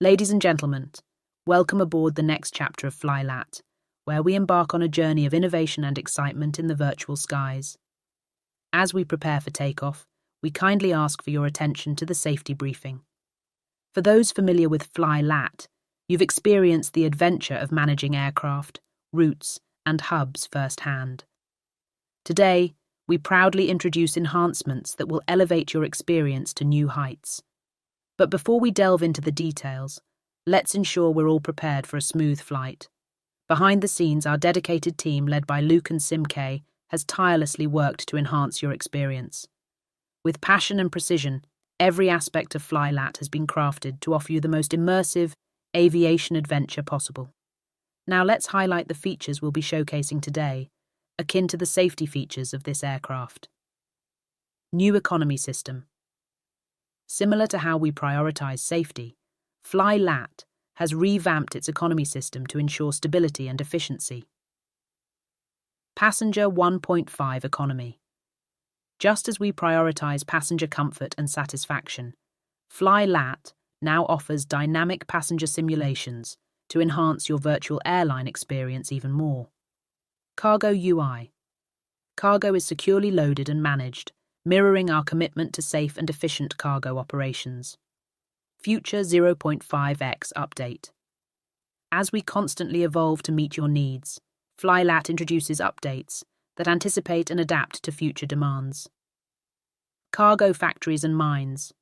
Ladies and gentlemen, welcome aboard the next chapter of flyLAT, where we embark on a journey of innovation and excitement in the virtual skies. As we prepare for takeoff, we kindly ask for your attention to the safety briefing. For those familiar with flyLAT, you've experienced the adventure of managing aircraft, routes, and hubs firsthand. Today, we proudly introduce enhancements that will elevate your experience to new heights. But before we delve into the details, let's ensure we're all prepared for a smooth flight. Behind the scenes, our dedicated team, led by Luke and SimK, has tirelessly worked to enhance your experience. With passion and precision, every aspect of flyLAT has been crafted to offer you the most immersive aviation adventure possible. Now let's highlight the features we'll be showcasing today, akin to the safety features of this aircraft. New economy system. Similar to how we prioritize safety, flyLAT has revamped its economy system to ensure stability and efficiency. Passenger 1.5 economy. Just as we prioritize passenger comfort and satisfaction, flyLAT now offers dynamic passenger simulations to enhance your virtual airline experience even more. Cargo UI. Cargo is securely loaded and managed, mirroring our commitment to safe and efficient cargo operations. Future 0.5x update. As we constantly evolve to meet your needs, flyLAT introduces updates that anticipate and adapt to future demands. Cargo factories and mines.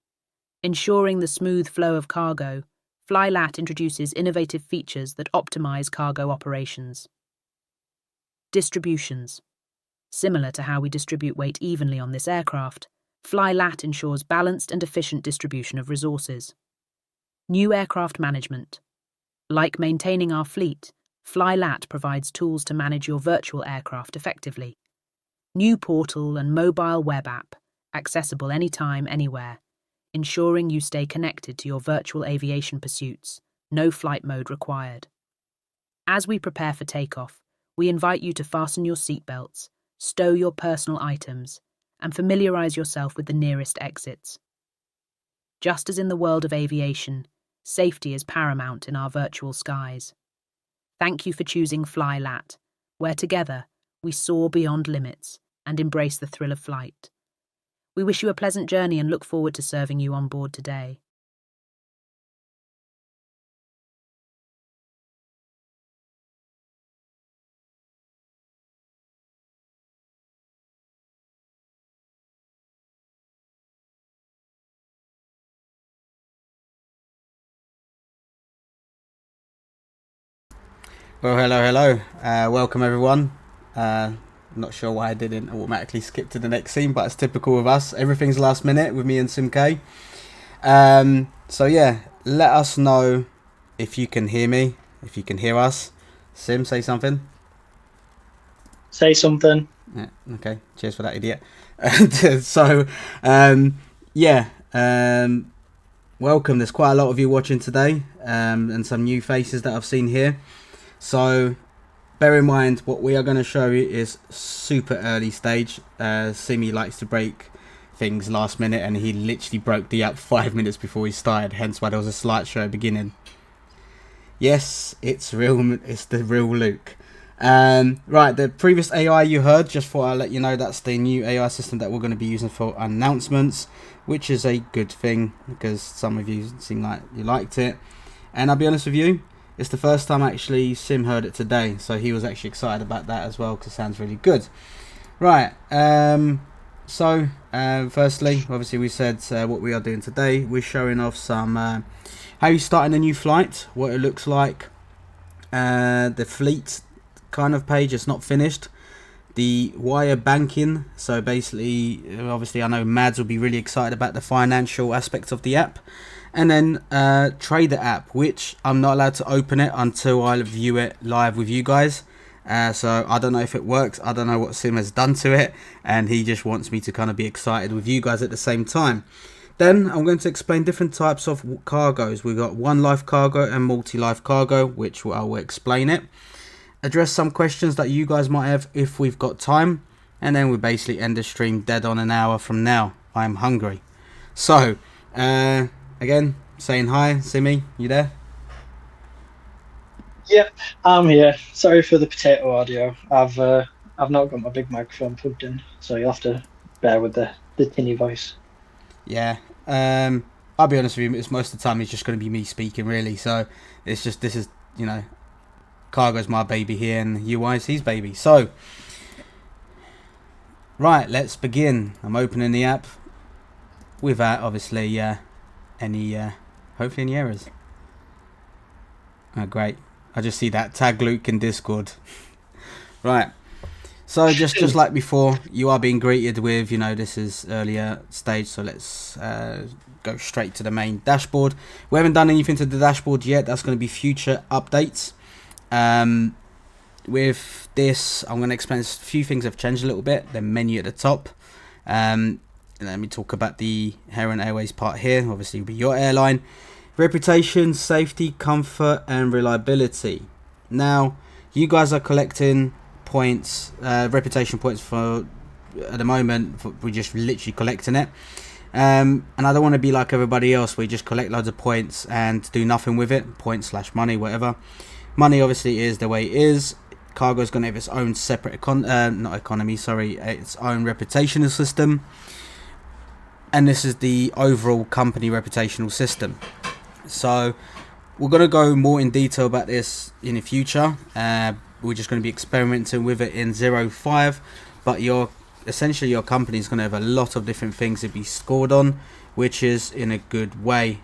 Ensuring the smooth flow of cargo, flyLAT introduces innovative features that optimize cargo operations. Distributions. Similar to how we distribute weight evenly on this aircraft, flyLAT ensures balanced and efficient distribution of resources. New aircraft management. Like maintaining our fleet, flyLAT provides tools to manage your virtual aircraft effectively. New portal and mobile web app, accessible anytime, anywhere, ensuring you stay connected to your virtual aviation pursuits, no flight mode required. As we prepare for takeoff, we invite you to fasten your seatbelts, stow your personal items, and familiarize yourself with the nearest exits. Just as in the world of aviation, safety is paramount in our virtual skies. Thank you for choosing flyLAT, where together we soar beyond limits and embrace the thrill of flight. We wish you a pleasant journey and look forward to serving you on board today. Well, hello. Welcome everyone. Not sure why I didn't automatically skip to the next scene, but it's typical of us. Everything's last minute with me and SimK. So yeah, let us know if you can hear me, if you can hear us. Sim, say something. Say something. Yeah, okay. Cheers for that, idiot. So, welcome. There's quite a lot of you watching today, and some new faces that I've seen here. So bear in mind what we are going to show you is super early stage. Simmy likes to break things last minute, and he literally broke the app 5 minutes before he started, hence why there was a slideshow beginning. Yes, it's real. It's the real Luke. Right, the previous AI you heard, just thought I'll let you know that's the new AI system that we're going to be using for announcements, which is a good thing because some of you seem like you liked it. And I'll be honest with you, it's the first time actually Sim heard it today, so he was actually excited about that as well because it sounds really good. Right, firstly, obviously we said what we are doing today. We're showing off some how you start in a new flight, what it looks like, the fleet kind of page, it's not finished, the wire banking. So basically, obviously I know Mads will be really excited about the financial aspect of the app. And then Trader app, which I'm not allowed to open it until I view it live with you guys. So I don't know if it works. I don't know what Sim has done to it, and he just wants me to kind of be excited with you guys at the same time. Then I'm going to explain different types of cargoes. We've got one life cargo and multi-life cargo, which I will explain it. Address some questions that you guys might have if we've got time, and then we basically end the stream dead on an hour from now. I'm hungry. So again, saying hi. Simi, you there? Yep, I'm here. Sorry for the potato audio. I've not got my big microphone plugged in, so you'll have to bear with the tinny voice. Yeah. Um, I'll be honest with you. It's most of the time it's just going to be me speaking, really. So it's just this is Cargo's my baby here, and UI's his baby. So right, let's begin. I'm opening the app without obviously any hopefully any errors. Oh, great. I just see that tag Luke in Discord. Right. So just like before, you are being greeted with, this is earlier stage, so let's go straight to the main dashboard. We haven't done anything to the dashboard yet. That's going to be future updates. With this, I'm going to explain a few things have changed a little bit. The menu at the top. Let me talk about the Heron Airways part here. Obviously, will be your airline. Reputation, safety, comfort, and reliability. Now, you guys are collecting points, reputation points for at the moment. We're just literally collecting it. And I don't want to be like everybody else. We just collect loads of points and do nothing with it. Points / money, whatever. Money obviously is the way it is. Cargo is going to have its own separate its own reputational system. And this is the overall company reputational system. So we're going to go more in detail about this in the future. We're just going to be experimenting with it in 0.5, but essentially your company is going to have a lot of different things to be scored on, which is in a good way.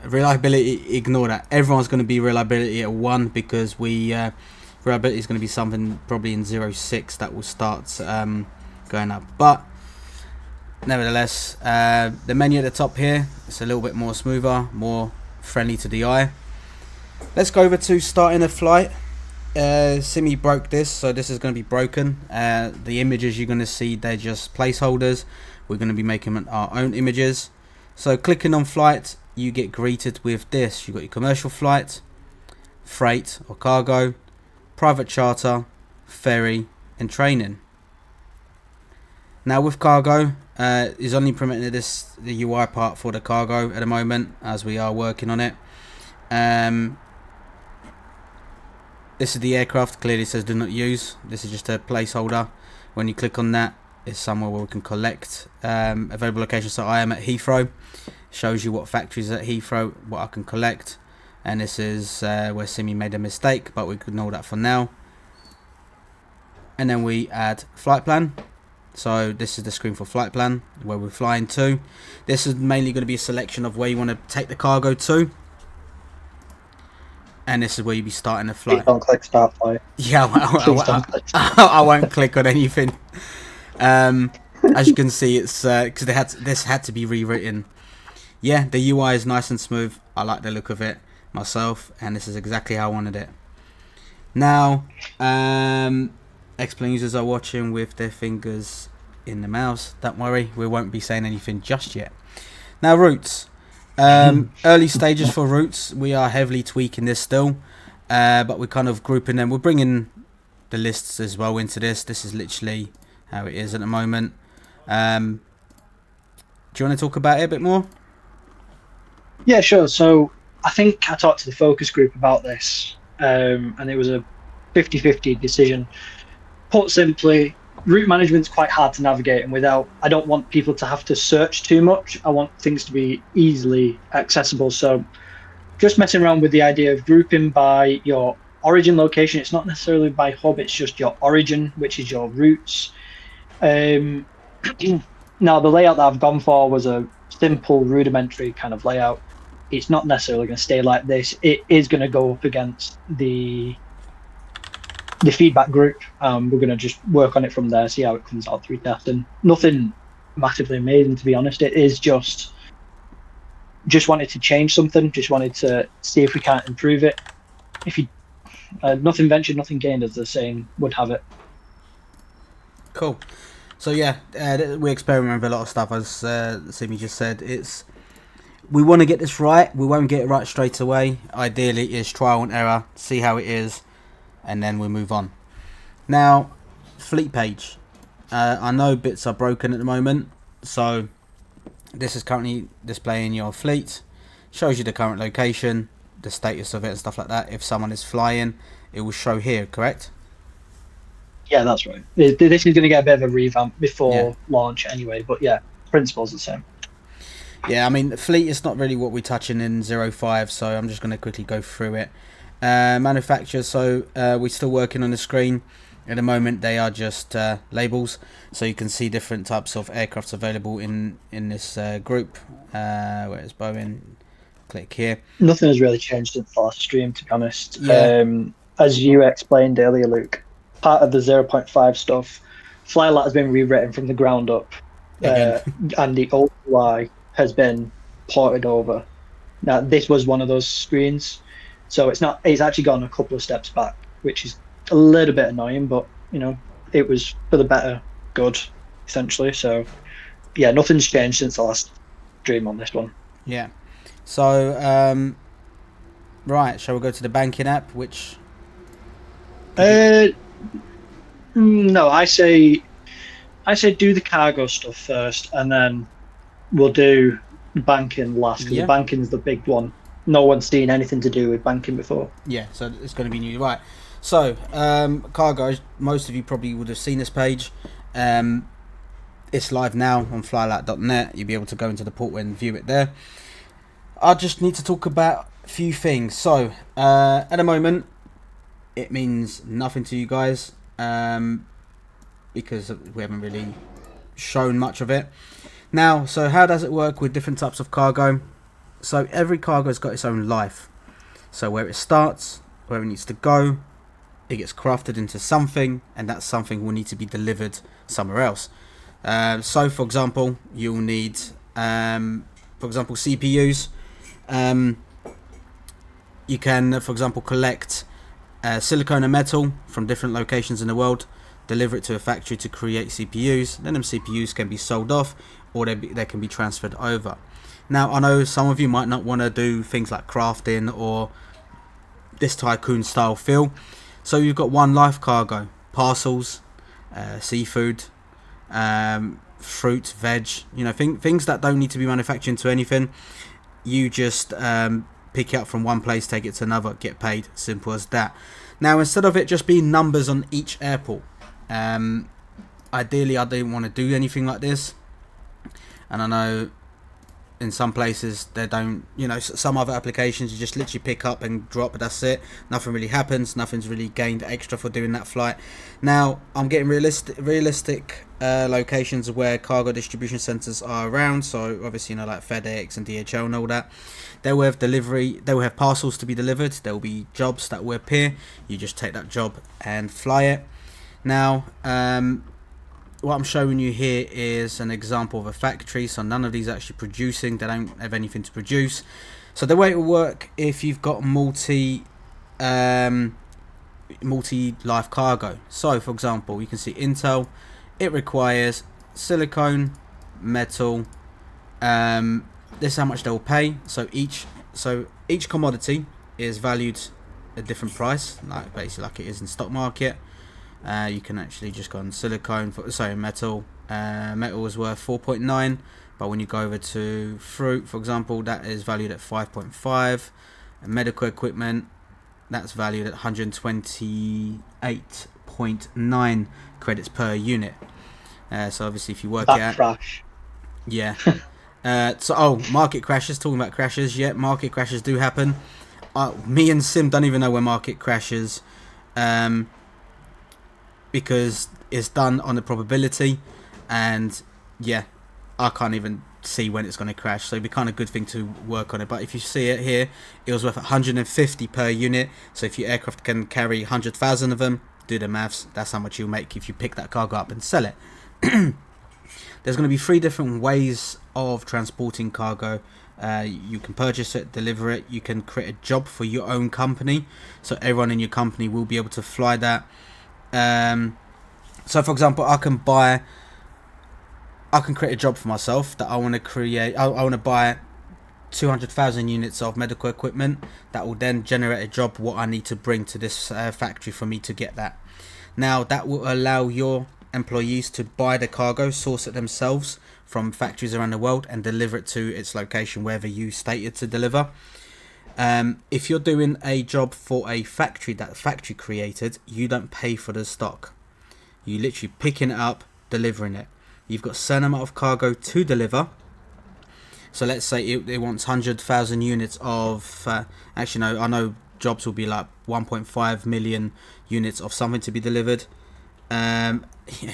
Reliability, ignore that. Everyone's going to be reliability at 1 because reliability is going to be something probably in 0.6 that will start going up. But nevertheless, the menu at the top here, it's a little bit more smoother, more friendly to the eye. Let's go over to starting a flight. Simi broke this, so this is going to be broken. The images you're going to see, they're just placeholders. We're going to be making our own images. So clicking on flight, you get greeted with this. You've got your commercial flight, freight or cargo, private charter, ferry, and training. Now with cargo, is only implemented the UI part for the cargo at the moment, as we are working on it. This is the aircraft. Clearly says do not use. This is just a placeholder. When you click on that, it's somewhere where we can collect available locations. So I am at Heathrow. Shows you what factories at Heathrow, what I can collect. And this is where Simi made a mistake, but we can ignore that for now. And then we add flight plan. So this is the screen for flight plan, where we're flying to. This is mainly going to be a selection of where you want to take the cargo to. And this is where you'll be starting the flight. Please don't click start flight. Yeah, I won't click on anything. As you can see, it's because this had to be rewritten. Yeah, the UI is nice and smooth. I like the look of it myself, and this is exactly how I wanted it. Now, X-Plane users are watching with their fingers in the mouse. Don't worry, we won't be saying anything just yet. Now, routes. Early stages for routes. We are heavily tweaking this still, but we're kind of grouping them. We're bringing the lists as well into this. This is literally how it is at the moment. Do you want to talk about it a bit more? Yeah, sure. So I think I talked to the focus group about this, and it was a 50-50 decision. Put simply, route management's quite hard to navigate, and I don't want people to have to search too much. I want things to be easily accessible. So just messing around with the idea of grouping by your origin location. It's not necessarily by hub, it's just your origin, which is your routes. Now, the layout that I've gone for was a simple, rudimentary kind of layout. It's not necessarily going to stay like this. It is going to go up against the feedback group. We're going to just work on it from there, see how it comes out through testing. Nothing massively amazing, to be honest. It is just wanted to change something, just wanted to see if we can't improve it. If you nothing ventured, nothing gained, as the saying would have it. Cool. So yeah, we experiment with a lot of stuff, as Simi just said. We want to get this right. We won't get it right straight away. Ideally, it's trial and error, see how it is, and then we'll move on. Now, fleet page. I know bits are broken at the moment, so this is currently displaying your fleet. shows you the current location, the status of it and stuff like that. If someone is flying, it will show here, correct? Yeah, that's right. This is going to get a bit of a revamp Yeah. before launch anyway, but yeah, principle's the same. Yeah, I mean, fleet is not really what we're touching in 05, so I'm just going to quickly go through it. Manufacturers, so we're still working on the screen. At the moment, they are just labels, so you can see different types of aircrafts available in this group. Where is Boeing? Click here. Nothing has really changed since the last stream, to be honest. Yeah. As you explained earlier, Luke, part of the 0.5 stuff, flyLAT has been rewritten from the ground up, and the old UI has been ported over. Now, this was one of those screens, so it's actually gone a couple of steps back, which is a little bit annoying, but it was for the better good, essentially. So yeah, nothing's changed since the last stream on this one. Yeah. So right, shall we go to the banking app? Which no, I say do the cargo stuff first, and then we'll do banking last, because the banking's the big one. No one's seen anything to do with banking before. Yeah, so it's going to be new, right? So cargo, most of you probably would have seen this page. It's live now on flylat.net. You'll be able to go into the portal and view it there. I just need to talk about a few things. So at the moment, it means nothing to you guys because we haven't really shown much of it. Now, so how does it work with different types of cargo? So every cargo has got its own life. So where it starts, where it needs to go, it gets crafted into something, and that something will need to be delivered somewhere else. So for example, you'll need CPUs. You can, for example, collect silicone and metal from different locations in the world, deliver it to a factory to create CPUs. Then them CPUs can be sold off, or they can be transferred over. Now, I know some of you might not want to do things like crafting or this tycoon style feel. So you've got one life cargo, parcels, seafood, fruit, veg, things that don't need to be manufactured into anything. You just pick it up from one place, take it to another, get paid. Simple as that. Now, instead of it just being numbers on each airport, ideally I didn't want to do anything like this. And I know in some places they don't, some other applications you just literally pick up and drop, that's it. Nothing really happens, nothing's really gained extra for doing that flight. Now I'm getting realistic locations where cargo distribution centers are around. So obviously, like FedEx and DHL and all that, they will have delivery, they will have parcels to be delivered, there will be jobs that will appear. You just take that job and fly it. Now what I'm showing you here is an example of a factory. So none of these are actually producing, they don't have anything to produce. So the way it will work, if you've got multi life cargo, so for example you can see Intel, it requires silicone, metal, this is how much they will pay. So each commodity is valued a different price, like basically like it is in stock market. You can actually just go on silicone, metal. Metal is worth 4.9, but when you go over to fruit, for example, that is valued at 5.5. Medical equipment, that's valued at 128.9 credits per unit. So obviously, if you work it out, crash. Yeah. Market crashes. Talking about crashes, yeah, market crashes do happen. Me and Sim don't even know when market crashes. Because it's done on the probability, and yeah, I can't even see when it's going to crash, so it'd be kind of good thing to work on it. But if you see it here, it was worth 150 per unit. So if your aircraft can carry 100,000 of them, do the maths, that's how much you'll make if you pick that cargo up and sell it. There's going to be 3 different ways of transporting cargo. You can purchase it, deliver it, you can create a job for your own company, so everyone in your company will be able to fly that. So for example, I can create a job for myself that I want to create. I want to buy 200,000 units of medical equipment that will then generate a job what I need to bring to this factory for me to get that. Now that will allow your employees to buy the cargo, source it themselves from factories around the world, and deliver it to its location wherever you stated to deliver. If you're doing a job for a factory that factory created, you don't pay for the stock. You literally picking it up, delivering it. You've got a certain amount of cargo to deliver. So let's say it wants 100,000 units of... actually, no, I know jobs will be like 1.5 million units of something to be delivered. And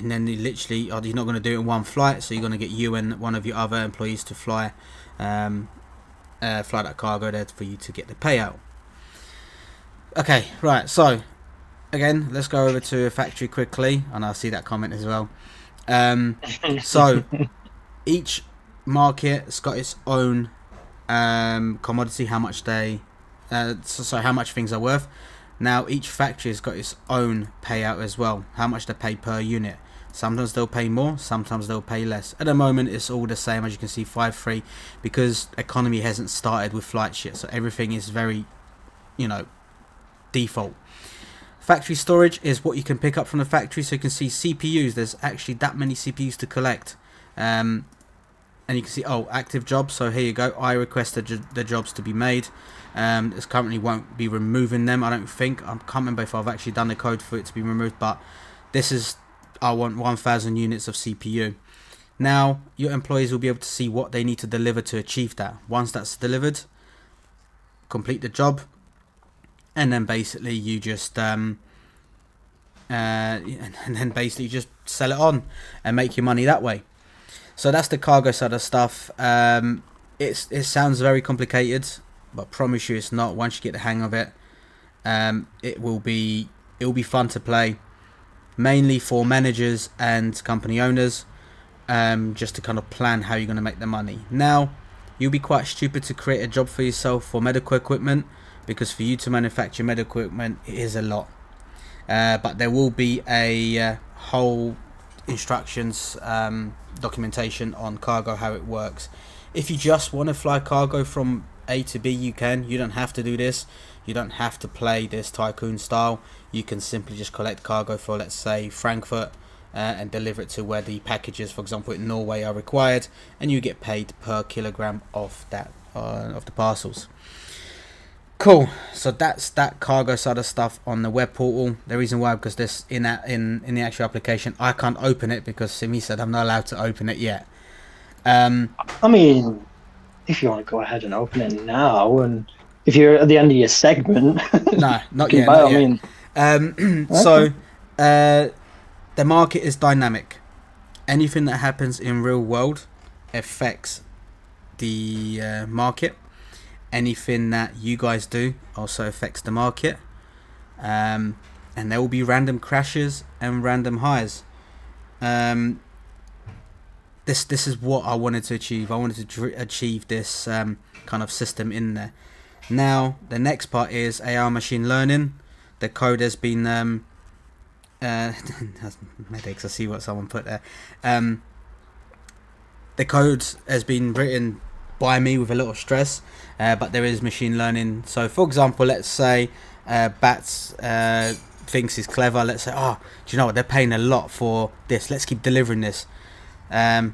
then you literally, you're not going to do it in one flight, so you're going to get you and one of your other employees to fly that cargo there for you to get the payout. Okay, right, so again, let's go over to a factory quickly, and I see that comment as well. So each market's got its own commodity, how much they how much things are worth. Now each factory has got its own payout as well, how much they pay per unit. Sometimes they'll pay more, sometimes they'll pay less. At the moment it's all the same, as you can see, 5-3, because economy hasn't started with flights yet, so everything is very, default. Factory storage is what you can pick up from the factory. So you can see CPUs, there's actually that many CPUs to collect, and you can see, active jobs. So here you go, I requested the jobs to be made. This currently won't be removing them, I don't think. I can't remember if I've actually done the code for it to be removed, but this is, I want 1,000 units of CPU. Now your employees will be able to see what they need to deliver to achieve that. Once that's delivered, complete the job, and then basically you just and then basically just sell it on and make your money that way. So that's the cargo side of stuff. It sounds very complicated, but I promise you it's not. Once you get the hang of it, it will be fun to play, mainly for managers and company owners, just to kind of plan how you're going to make the money. Now you'll be quite stupid to create a job for yourself for medical equipment, because for you to manufacture medical equipment, it is a lot. But there will be a whole instructions documentation on cargo, how it works. If you just want to fly cargo from A to B, you can. You don't have to do this. You don't have to play this tycoon style. You can simply just collect cargo for, let's say, Frankfurt, and deliver it to where the packages, for example in Norway, are required, and you get paid per kilogram of that of the parcels. Cool. So that's that cargo side of stuff on the web portal. The reason why, because this in the actual application, I can't open it because Simi said I'm not allowed to open it yet. I mean, if you want to go ahead and open it now, and if you're at the end of your segment, no, not yet. Not yet. So the market is dynamic. Anything that happens in real world affects the market. Anything that you guys do also affects the market, and there will be random crashes and random highs. This is what I wanted to achieve. I wanted to achieve this kind of system in there. Now the next part is AI machine learning. The code has been medics. I see what someone put there. The code has been written by me with a lot of stress, but there is machine learning. So for example, let's say Bats thinks he's clever. Let's say, do you know what, they're paying a lot for this, let's keep delivering this, and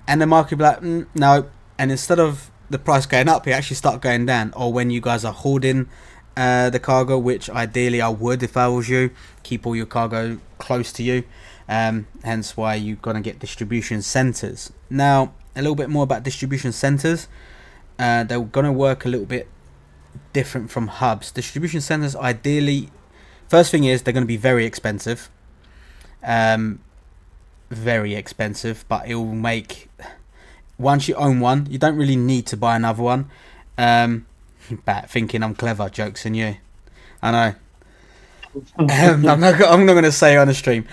the market will be like, no, and instead of the price going up, it actually start going down. Or when you guys are hoarding the cargo, which ideally I would if I was you, keep all your cargo close to you, hence why you're gonna get distribution centers. Now a little bit more about distribution centers. They're going to work a little bit different from hubs. Distribution centers, ideally, first thing is they're going to be very expensive. Very expensive, but it will make, once you own one, you don't really need to buy another one. Bat thinking I'm clever, jokes on you. I know. I'm not going to say it on the stream.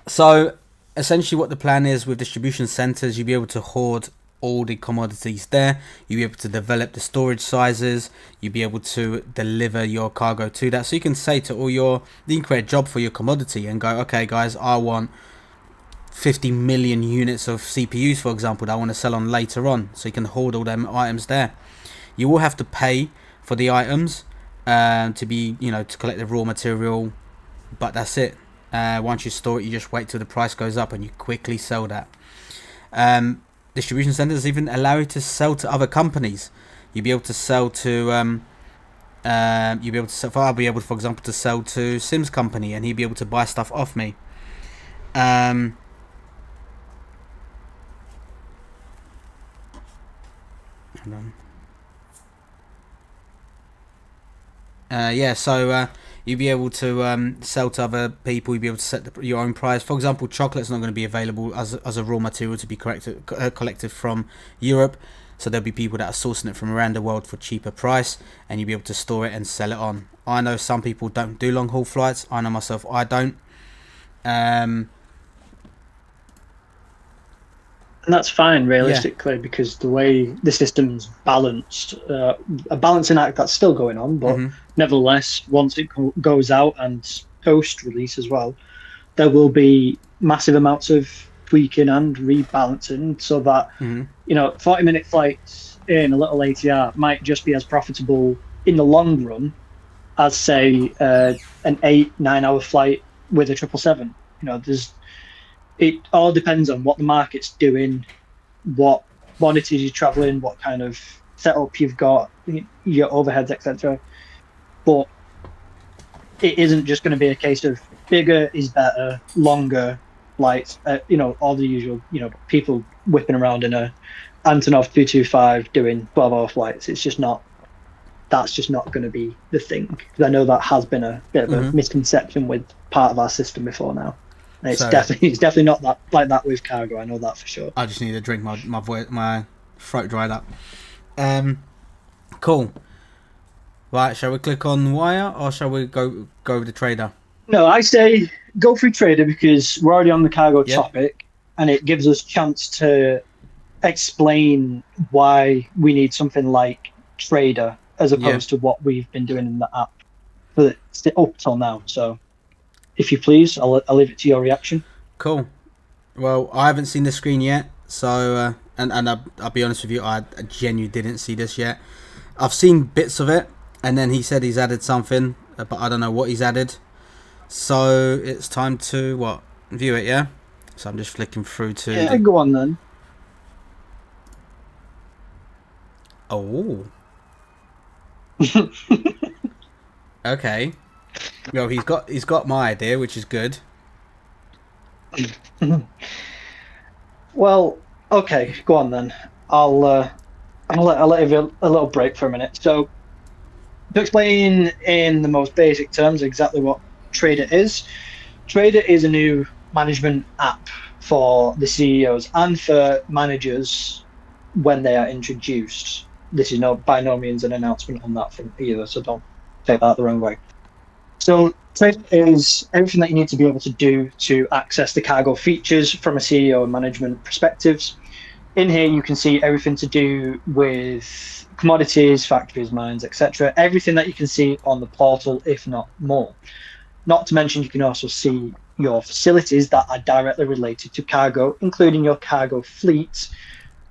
So essentially what the plan is with distribution centers, you'll be able to hoard all the commodities there. You'll be able to develop the storage sizes. You'll be able to deliver your cargo to that. So you can say to you can create a job for your commodity and go, okay guys, I want 50 million units of CPUs, for example, that I want to sell on later on. So you can hoard all them items there. You will have to pay for the items to be, to collect the raw material, but that's it. Once you store it, you just wait till the price goes up and you quickly sell that. Distribution centers even allow you to sell to other companies. You'll be able to sell to I'll be able, for example, to sell to Sim's company, and he'll be able to buy stuff off me. Hold on. So you'll be able to sell to other people. You'll be able to set your own price. For example, chocolate's not going to be available as a raw material to be collected from Europe. So there'll be people that are sourcing it from around the world for cheaper price, and you'll be able to store it and sell it on. I know some people don't do long haul flights. I know myself, I don't. And that's fine, realistically, because the way the system's balanced, a balancing act that's still going on, but nevertheless, once it goes out and post-release as well, there will be massive amounts of tweaking and rebalancing, so that 40-minute flights in a little ATR might just be as profitable in the long run as, say, an 8-9 hour flight with a 777. It all depends on what the market's doing, what quantities you're traveling, what kind of setup you've got, your overheads, etc. But it isn't just going to be a case of bigger is better, longer flights. All the usual, people whipping around in a Antonov 225 doing 12-hour flights. It's just not. That's just not going to be the thing. Because I know that has been a bit of a misconception with part of our system before now. And it's definitely not that like that with cargo. I know that for sure. I just need to drink my throat dried up. Cool. Right, shall we click on wire or shall we go with the trader? No, I say go through trader because we're already on the cargo topic, and it gives us a chance to explain why we need something like trader as opposed to what we've been doing in the app up till now. So, if you please, I'll leave it to your reaction. Cool. Well, I haven't seen the screen yet, so and I'll be honest with you, I genuinely didn't see this yet. I've seen bits of it, and then he said he's added something, but I don't know what he's added. So it's time to view it, yeah. So I'm just flicking through to. Yeah, go on then. Oh. Okay. Well, he's got my idea, which is good. Well, okay, go on then. I'll let you a little break for a minute. So, to explain in the most basic terms exactly what Trader is a new management app for the CEOs and for managers when they are introduced. This is by no means an announcement on that front either, so don't take that the wrong way. So Trader is everything that you need to be able to do to access the cargo features from a CEO and management perspectives. In here, you can see everything to do with commodities, factories, mines, etc. Everything that you can see on the portal, if not more. Not to mention, you can also see your facilities that are directly related to cargo, including your cargo fleet,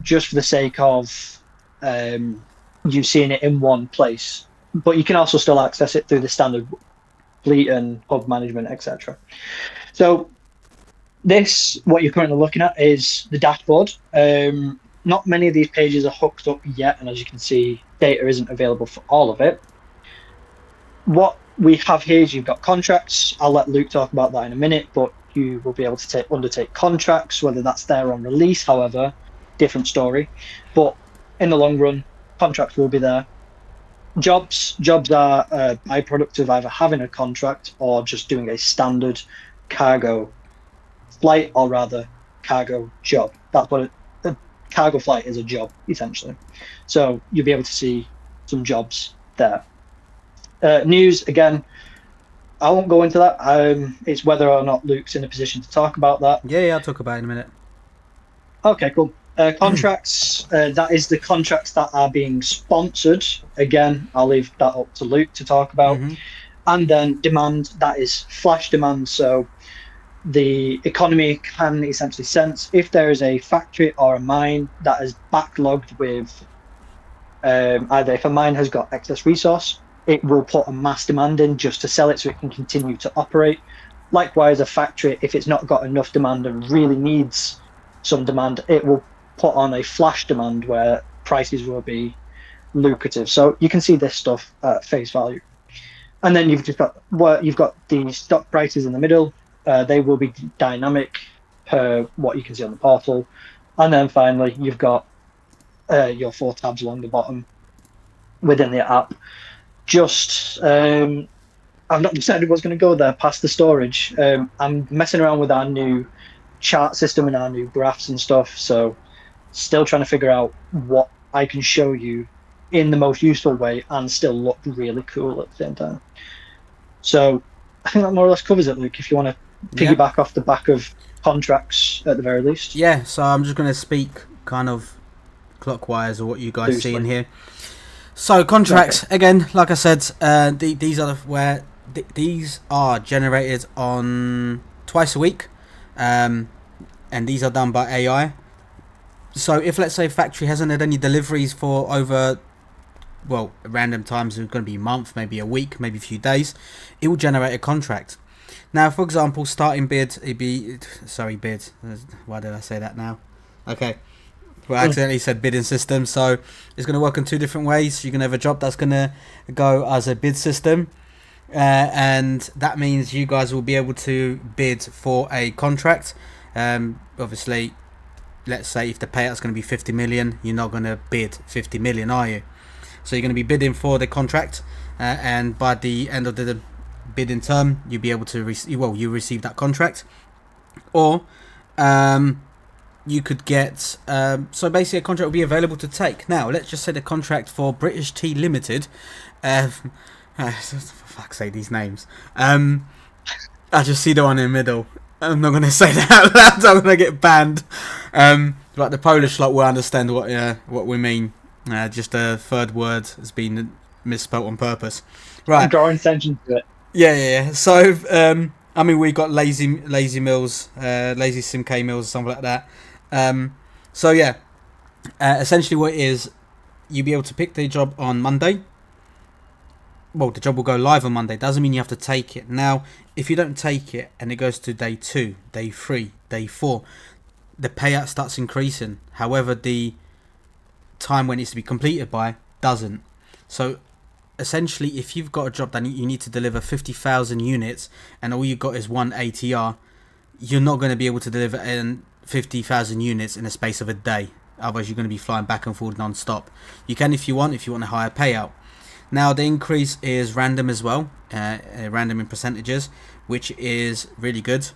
just for the sake of you seeing it in one place. But you can also still access it through the standard fleet and hub management, etc. So what you're currently looking at is the dashboard. Not many of these pages are hooked up yet, and as you can see, data isn't available for all of it. What we have here is you've got contracts. I'll let Luke talk about that in a minute, but you will be able to undertake contracts, whether that's there on release, however, different story. But in the long run, contracts will be there. Jobs are a byproduct of either having a contract or just doing a standard cargo flight, or rather cargo job. That's what a cargo flight is, a job essentially. So you'll be able to see some jobs there. News, again, I won't go into that. It's whether or not Luke's in a position to talk about that. Yeah, I'll talk about it in a minute. Okay, cool. Contracts, that is the contracts that are being sponsored. Again, I'll leave that up to Luke to talk about. And then demand, that is flash demand. So the economy can essentially sense if there is a factory or a mine that is backlogged with either if a mine has got excess resource, it will put a mass demand in just to sell it so it can continue to operate, Likewise, a factory, if it's not got enough demand and really needs some demand, it will put on a flash demand where prices will be lucrative. So you can see this stuff at face value. And then you've got the stock prices in the middle. They will be dynamic per what you can see on the portal. And then finally, you've got your 4 tabs along the bottom within the app. I've not decided what's going to go there past the storage. I'm messing around with our new chart system and our new graphs and stuff. So still trying to figure out what I can show you in the most useful way and still look really cool at the same time. So I think that more or less covers it, Luke, if you want to piggyback off the back of contracts at the very least. Yeah, so I'm just going to speak kind of clockwise of what you guys see in here. So contracts, again, like I said, these are generated on twice a week, and these are done by AI. So if, let's say, a factory hasn't had any deliveries for over, well, random times, it's going to be a month, maybe a week, maybe a few days, it will generate a contract. Now, for example, starting bid, bid. Why did I say that now? Okay. Well, I accidentally said bidding system, so it's going to work in 2 different ways. You're going to have a job that's going to go as a bid system, and that means you guys will be able to bid for a contract. Obviously, let's say if the payout's going to be 50 million, you're not going to bid 50 million, are you? So you're going to be bidding for the contract, and by the end of the bidding term, you'll be able to you receive that contract, or you could get so basically a contract will be available to take. Now let's just say the contract for British Tea Limited, for fuck's sake, these names, I just see the one in the middle. I'm not going to say that out loud, I'm going to get banned, but the Polish lot will understand what we mean. Just a third word has been misspelt on purpose, right? I'm drawing attention to it. Yeah. So I mean, we got lazy mills, lazy SimK mills, something like that. So yeah, essentially what it is, you'll be able to pick the job on Monday. Well, the job will go live on Monday. Doesn't mean you have to take it. Now, if you don't take it and it goes to day 2, day 3, day 4, the payout starts increasing. However, the time when it needs to be completed by doesn't. So essentially, if you've got a job that you need to deliver 50,000 units and all you got is 1 ATR, you're not going to be able to deliver 50,000 units in a space of a day. Otherwise, you're going to be flying back and forth non-stop. You can if you want a higher payout. Now, the increase is random as well, random in percentages, which is really good.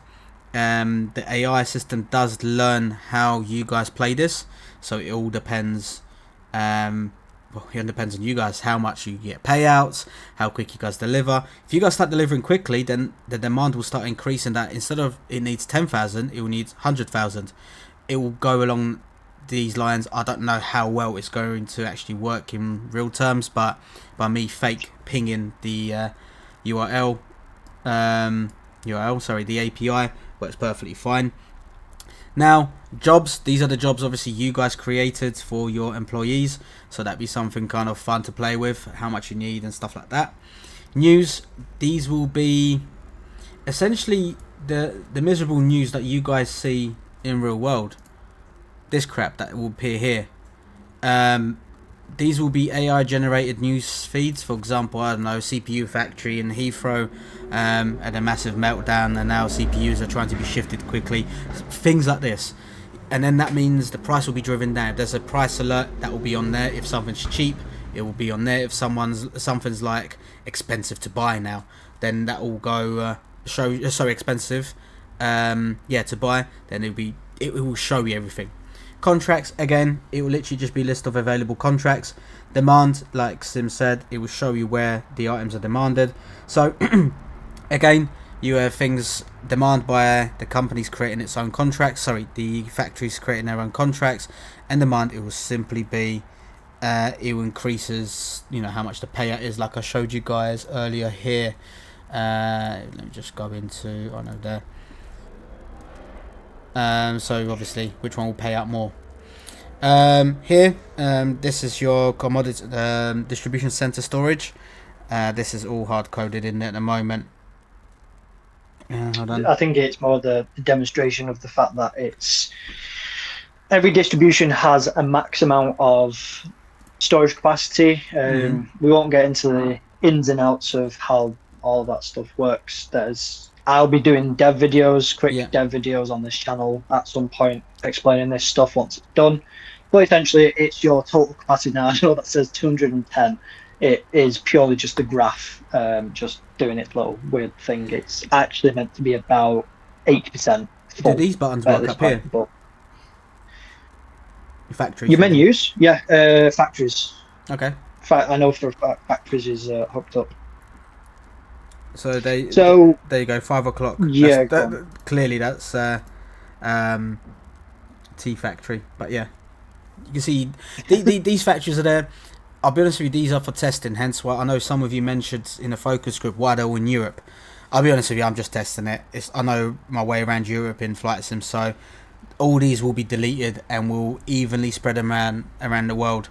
The AI system does learn how you guys play this, so it all depends. It depends on you guys, how much you get payouts, how quick you guys deliver. If you guys start delivering quickly, then the demand will start increasing. That instead of it needs 10,000, it will need 100,000. It will go along these lines. I don't know how well it's going to actually work in real terms, but by me fake pinging the the API works perfectly fine. Now, jobs, these are the jobs obviously you guys created for your employees, so that'd be something kind of fun to play with, how much you need and stuff like that. News, these will be essentially the miserable news that you guys see in real world. This crap that will appear here. These will be AI generated news feeds. For example, I don't know, CPU factory in Heathrow had a massive meltdown and now CPUs are trying to be shifted quickly. Things like this. And then that means the price will be driven down. If there's a price alert, that will be on there. If something's cheap, it will be on there. If something's like expensive to buy now, then that will go expensive to buy, then it will show you everything. Contracts, again, it will literally just be a list of available contracts. Demand, like Sim said, it will show you where the items are demanded. So again, you have things demand by the companies creating its own contracts, the factories creating their own contracts, and demand, it will simply be it will increases how much the payout is, like I showed you guys earlier here. Let me just go into there. So obviously, which one will pay out more? Here, this is your commodity distribution center storage. This is all hard coded in at the moment. Yeah, hold on. I think it's more the demonstration of the fact that it's every distribution has a max amount of storage capacity. Mm-hmm. We won't get into the ins and outs of how all that stuff works. I'll be doing dev videos, quick Yeah. dev videos on this channel at some point, explaining this stuff once it's done. But essentially, it's your total capacity now. I know that says 210. It is purely just a graph, just doing its little weird thing. It's actually meant to be about 80% Do full these buttons at work this up here? point. But Factories, your for example. menus, yeah, factories. Okay. I know for a fact factories is hooked up. So So there you go. 5 o'clock. yeah, go on. Clearly that's um, T factory. But yeah, you can see these factories are there. I'll be honest with you, these are for testing. Hence why I know some of you mentioned in a focus group why they're all in Europe. I'll be honest with you, I'm just testing it. I know my way around Europe in flight sim, so all these will be deleted and will evenly spread around the world.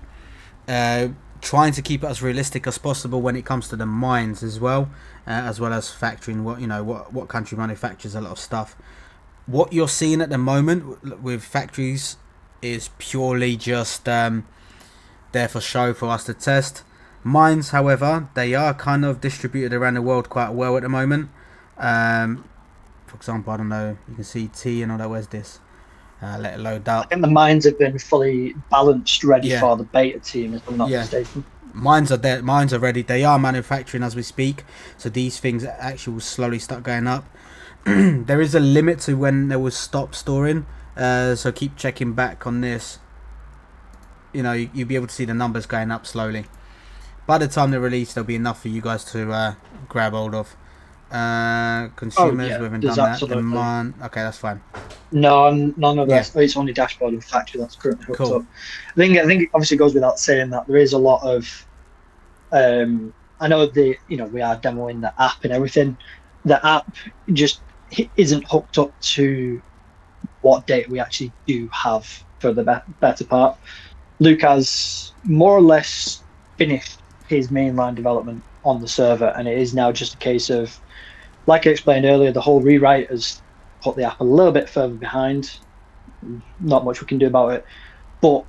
Trying to keep it as realistic as possible when it comes to the mines as well as factoring what country manufactures a lot of stuff. What you're seeing at the moment with factories is purely just there for show for us to test. Mines, however, they are kind of distributed around the world quite well at the moment. For example, I don't know, you can see T and all that. Where's this? Let it load I up. think the mines have been fully balanced, ready Yeah, for the beta team, if I'm not yeah. mistaken. Mines are there. Mines are ready. They are manufacturing as we speak. So these things actually will slowly start going up. There is a limit to when they will stop storing. So keep checking back on this. You'll be able to see the numbers going up slowly. By the time they're released, there'll be enough for you guys to grab hold of. Oh Consumers, yeah, we haven't there's done that. absolutely Demand. Okay, that's fine. no, none of Yeah, this. It's only dashboard and factory that's currently hooked cool. up. I think it obviously goes without saying that there is a lot of. I know we are demoing the app and everything. The app just isn't hooked up to what data we actually do have for the better part. Luke has more or less finished his mainline development on the server, and it is now just a case of, like I explained earlier, the whole rewrite has put the app a little bit further behind. Not much we can do about it. But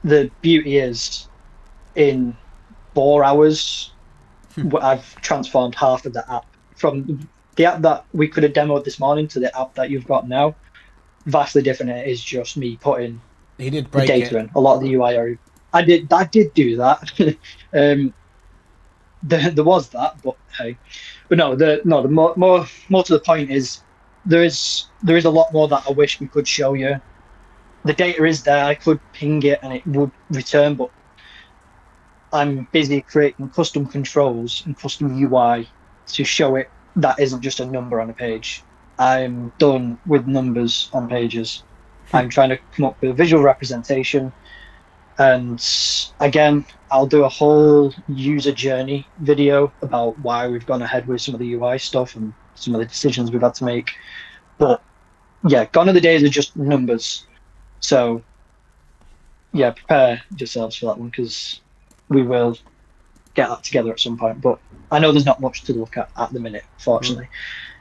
the beauty is, in 4 hours, I've transformed half of the app from the app that we could have demoed this morning to the app that you've got now. Vastly different. It is just me putting He did the break data it. in. A lot of the UI are. I did do that. There was that, but hey, but no, the more to the point is there is a lot more that I wish we could show you. The data is there. I could ping it and it would return, but I'm busy creating custom controls and custom UI to show it that isn't just a number on a page. I'm done with numbers on pages. I'm trying to come up with a visual representation. And again, I'll do a whole user journey video about why we've gone ahead with some of the UI stuff and some of the decisions we've had to make. But yeah, gone are the days of just numbers. So yeah, prepare yourselves for that one because we will get that together at some point. But I know there's not much to look at the minute, fortunately.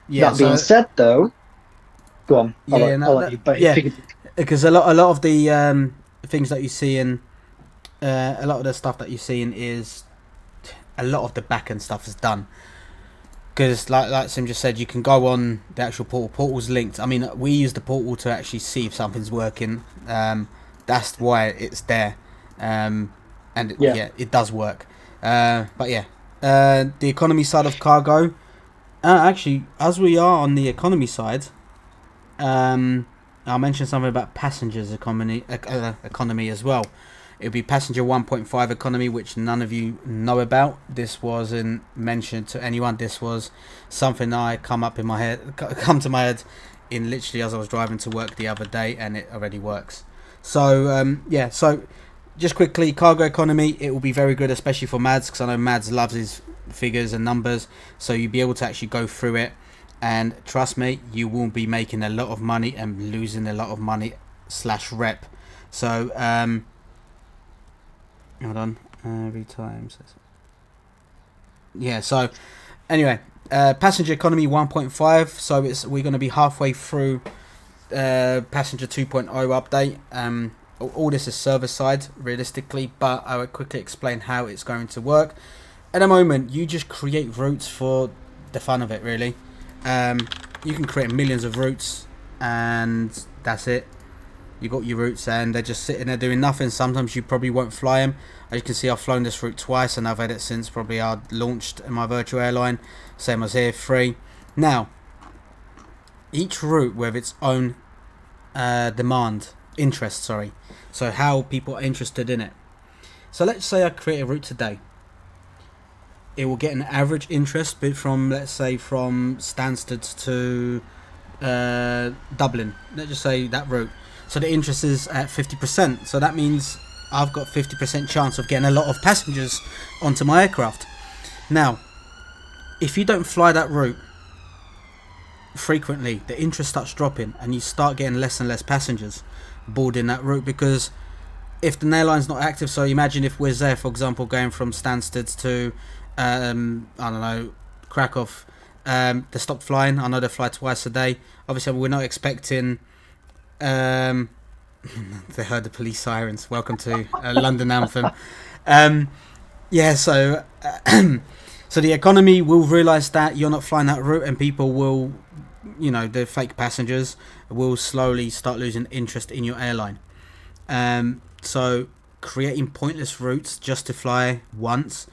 Yeah. That being So said, though, go on. yeah, I'll let you yeah. pick it. Because a lot of the things that you see in a lot of the stuff that you're seeing is a lot of the back end stuff is done. Because like Sim just said, you can go on the actual portal. Portal's linked. I mean, we use the portal to actually see if something's working. That's why it's there. And Yeah. it does work. But yeah, the economy side of cargo. Actually, as we are on the economy side, I'll mention something about passengers economy as well. It would be passenger 1.5 economy, which none of you know about. This wasn't mentioned to anyone. This was something I come to my head in literally as I was driving to work the other day, and it already works. So yeah, so just quickly, cargo economy, it will be very good, especially for Mads, because I know Mads loves his figures and numbers. So you'll be able to actually go through it, and trust me, you will be making a lot of money and losing a lot of money / rep. So hold on, every time. Yeah. So anyway, Passenger economy 1.5, so we're going to be halfway through passenger 2.0 update. All this is server side realistically, but I will quickly explain how it's going to work. At the moment, you just create routes for the fun of it, really. You can create millions of routes, and that's it. You got your routes, and they're just sitting there doing nothing. Sometimes you probably won't fly them. As you can see, I've flown this route twice, and I've had it since probably I launched in my virtual airline. Same as here, free. Now, each route with its own interest, sorry. So how people are interested in it. So let's say I create a route today. It will get an average interest bit from, let's say, from Stansted to Dublin. Let's just say that route. So the interest is at 50%. So that means I've got 50% chance of getting a lot of passengers onto my aircraft. Now, if you don't fly that route frequently, the interest starts dropping and you start getting less and less passengers boarding that route, because if the airline's not active, so imagine if Wizz Air, for example, going from Stansted to I don't know, Krakow, they stopped flying. I know they fly twice a day. Obviously we're not expecting they heard the police sirens. Welcome to London Anthem. Yeah, so so the economy will realise that you're not flying that route, and people will, you know, the fake passengers will slowly start losing interest in your airline. So creating pointless routes just to fly once,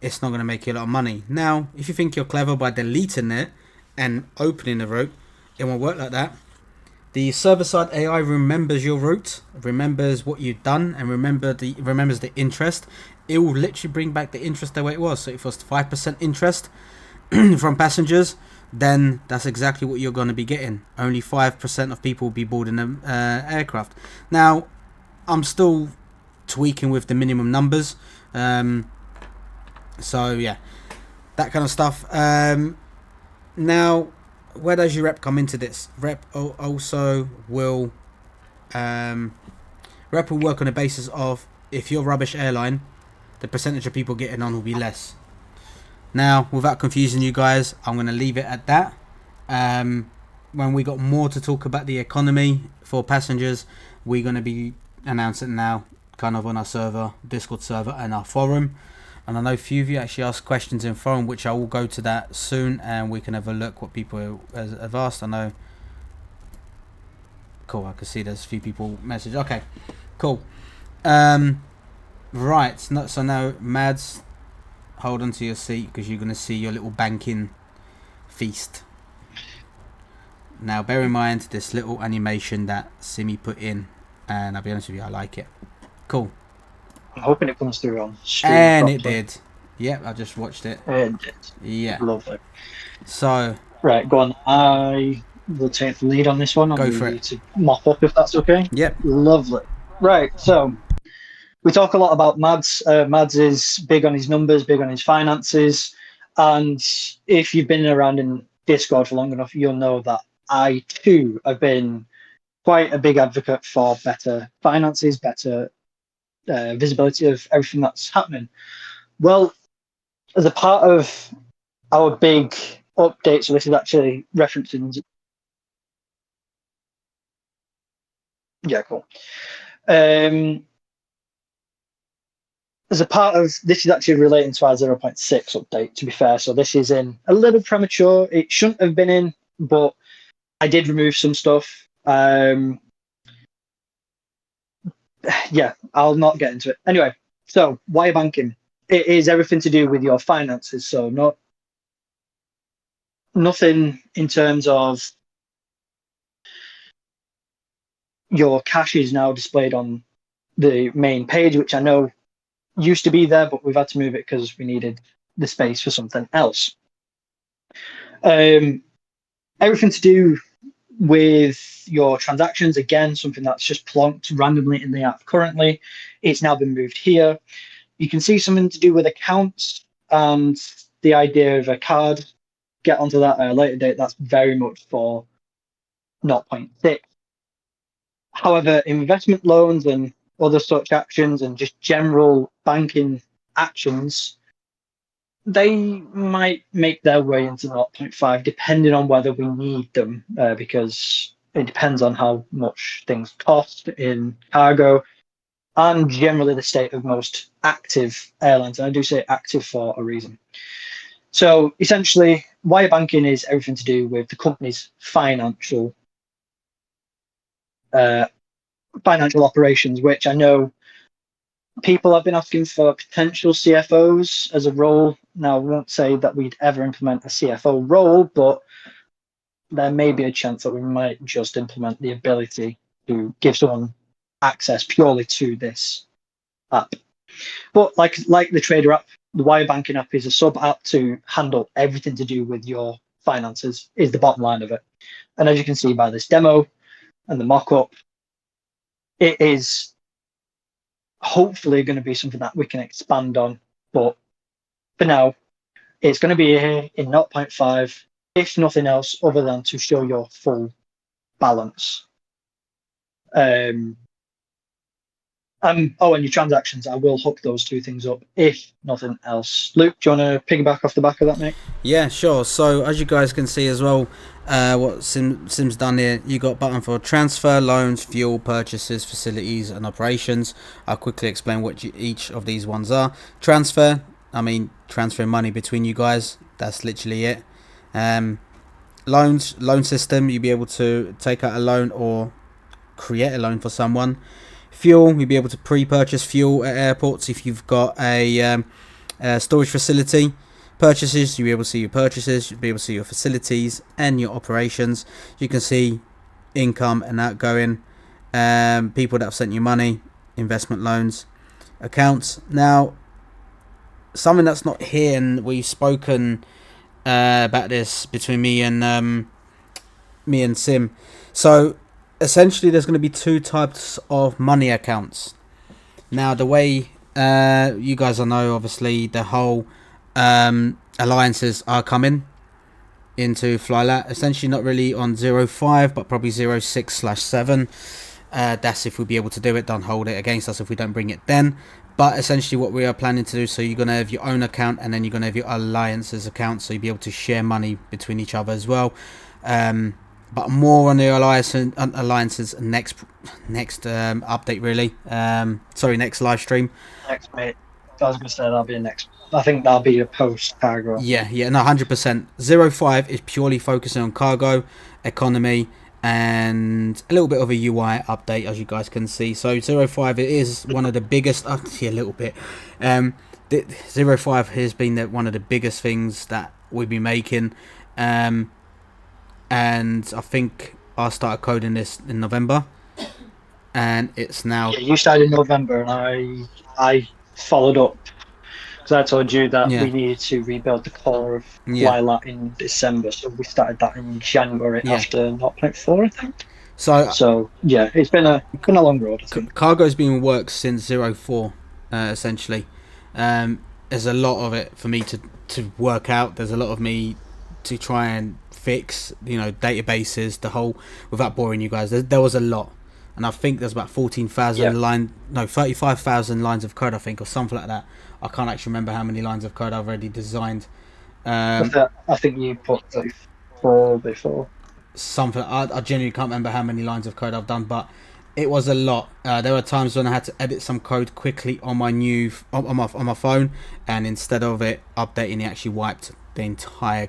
it's not going to make you a lot of money. Now, if you think you're clever by deleting it and opening the route, it won't work like that. The server-side AI remembers your route, remembers what you've done, and remembers the interest. It will literally bring back the interest the way it was. So if it was 5% interest from passengers, then that's exactly what you're going to be getting. Only 5% of people will be boarding the aircraft. Now, I'm still tweaking with the minimum numbers. So yeah, that kind of stuff. Now, where does your rep come into this? Rep also will rep will work on the basis of, if you're a rubbish airline, the percentage of people getting on will be less. Now, without confusing you guys, I'm going to leave it at that. When we got more to talk about the economy for passengers, we're going to be announcing now, kind of on our server, Discord server, and our forum. And I know a few of you actually asked questions in forum, which I will go to that soon, and we can have a look what people have asked. I know. Cool, I can see there's a few people message. Okay, cool. Right, so now, Mads, hold on to your seat, because you're going to see your little banking feast. Now, bear in mind this little animation that Simi put in, and I'll be honest with you, I like it. Cool. I'm hoping it comes through on stream. And properly. it did. Yep, I just watched it. It did. Yeah. Lovely. So. Right, go on. I will take the lead on this one. Go for it. To mop up if that's okay. Yep. Lovely. Right, so we talk a lot about Mads. Mads is big on his numbers, big on his finances. And if you've been around in Discord for long enough, you'll know that I too have been quite a big advocate for better finances, better visibility of everything that's happening. Well, as a part of our big update, so this is actually referencing. Yeah, cool. As a part of this is actually relating to our 0.6 update, to be fair. So this is in a little premature. It shouldn't have been in, but I did remove some stuff. Yeah, I'll not get into it. Anyway, so wire banking. It is everything to do with your finances. So nothing in terms of your cash is now displayed on the main page, which I know used to be there, but we've had to move it because we needed the space for something else. Everything to do with your transactions, again, something that's just plonked randomly in the app currently. It's now been moved here. You can see something to do with accounts and the idea of a card. Get onto that at a later date. That's very much for 0.6. However, investment loans and other such actions and just general banking actions they might make their way into 0.5 depending on whether we need them, because it depends on how much things cost in cargo and generally the state of most active airlines. And I do say active for a reason. So essentially, wire banking is everything to do with the company's financial operations, which I know people have been asking for potential CFOs as a role. Now, I won't say that we'd ever implement a CFO role, but there may be a chance that we might just implement the ability to give someone access purely to this app. But like the Trader app, the Wire Banking app is a sub app to handle everything to do with your finances, is the bottom line of it. And as you can see by this demo and the mock-up, it is hopefully going to be something that we can expand on. But for now, it's going to be here in 0.5, if nothing else, other than to show your full balance. And your transactions, I will hook those two things up, if nothing else. Luke, do you want to piggyback off the back of that, mate? Yeah, sure. So as you guys can see as well, what Sim's done here, you got button for transfer, loans, fuel, purchases, facilities, and operations. I'll quickly explain what each of these ones are. Transfer, I mean transferring money between you guys. That's literally it. Loan system, you'll be able to take out a loan or create a loan for someone. Fuel, you'll be able to pre-purchase fuel at airports if you've got a storage facility. Purchases, you'll be able to see your purchases, you'll be able to see your facilities and your operations. You can see income and outgoing, people that have sent you money, investment loans, accounts. Now, something that's not here, and we've spoken about this between me and Sim. So essentially there's going to be two types of money accounts. Now, the way you guys all know, obviously the whole alliances are coming into flyLAT, essentially not really on 05 but probably 06/7. That's if we'll be able to do it. Don't hold it against us if we don't bring it then. But essentially what we are planning to do, so you're going to have your own account and then you're going to have your alliances account, so you'll be able to share money between each other as well. But more on the alliances next update, really. Sorry, next live stream. Next, mate. I was going to say that'll be a next. I think that'll be a post cargo. Yeah, no, 100%. 05 is purely focusing on cargo, economy, and a little bit of a UI update, as you guys can see. So 05, it is one of the biggest. A little bit. 05 has been one of the biggest things that we've been making. And I think I started coding this in November, and it's now. Yeah, you started in November, and I followed up because I told you that we needed to rebuild the core of flyLAT in December, so we started that in January after 0.4, I think. So yeah, it's been a long road. I think. Cargo's been in work since 04, essentially. There's a lot of it for me to work out. There's a lot of me to try and fix, databases, the whole, without boring you guys. There was a lot, and I think there's about 35,000 lines of code, I think, or something like that. I can't actually remember how many lines of code I've already designed. I think you put 34 before. Something. I genuinely can't remember how many lines of code I've done, but it was a lot. There were times when I had to edit some code quickly on my on my phone, and instead of it updating, it actually wiped the entire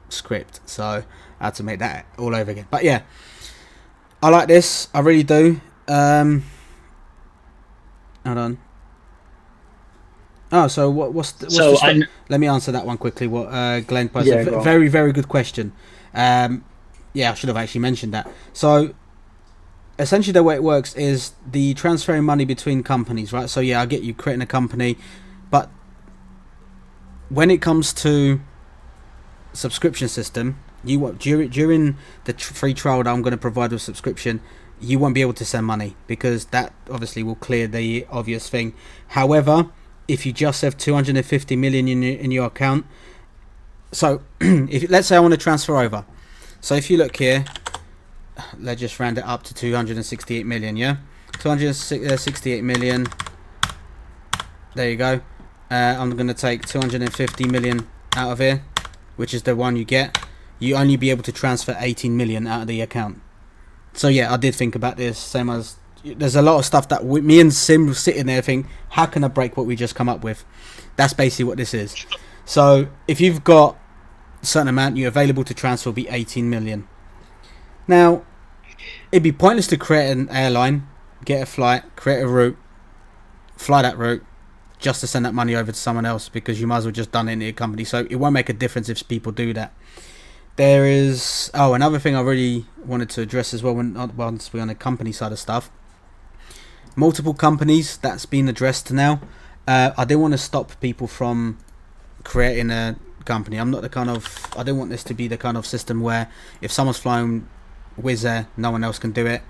script, so I had to make that all over again. But yeah, I like this, I really do. Hold on. So what's let me answer that one quickly. What Glenn posed. Very, very good question. I should have actually mentioned that. So essentially the way it works is the transferring money between companies, right? So yeah, I get you creating a company, but when it comes to subscription system, you want during the free trial that I'm going to provide with subscription, you won't be able to send money, because that obviously will clear the obvious thing. However, if you just have 250 million in your account, so if let's say I want to transfer over, so if you look here, let's just round it up to 268 million. 268 million, there you go. I'm going to take 250 million out of here, which is the one you get. You only be able to transfer 18 million out of the account. So yeah, I did think about this. Same as there's a lot of stuff that me and Sim were sitting there think, how can I break what we just come up with? That's basically what this is. So if you've got a certain amount, you're available to transfer will be 18 million. Now, it'd be pointless to create an airline, get a flight, create a route, fly that route, just to send that money over to someone else, because you might as well just done it in your company. So it won't make a difference if people do that. There is another thing I really wanted to address as well once we're on the company side of stuff. Multiple companies, that's been addressed now. I didn't want to stop people from creating a company. I'm not the kind of, I don't want this to be the kind of system where if someone's flying Wizz Air, no one else can do it.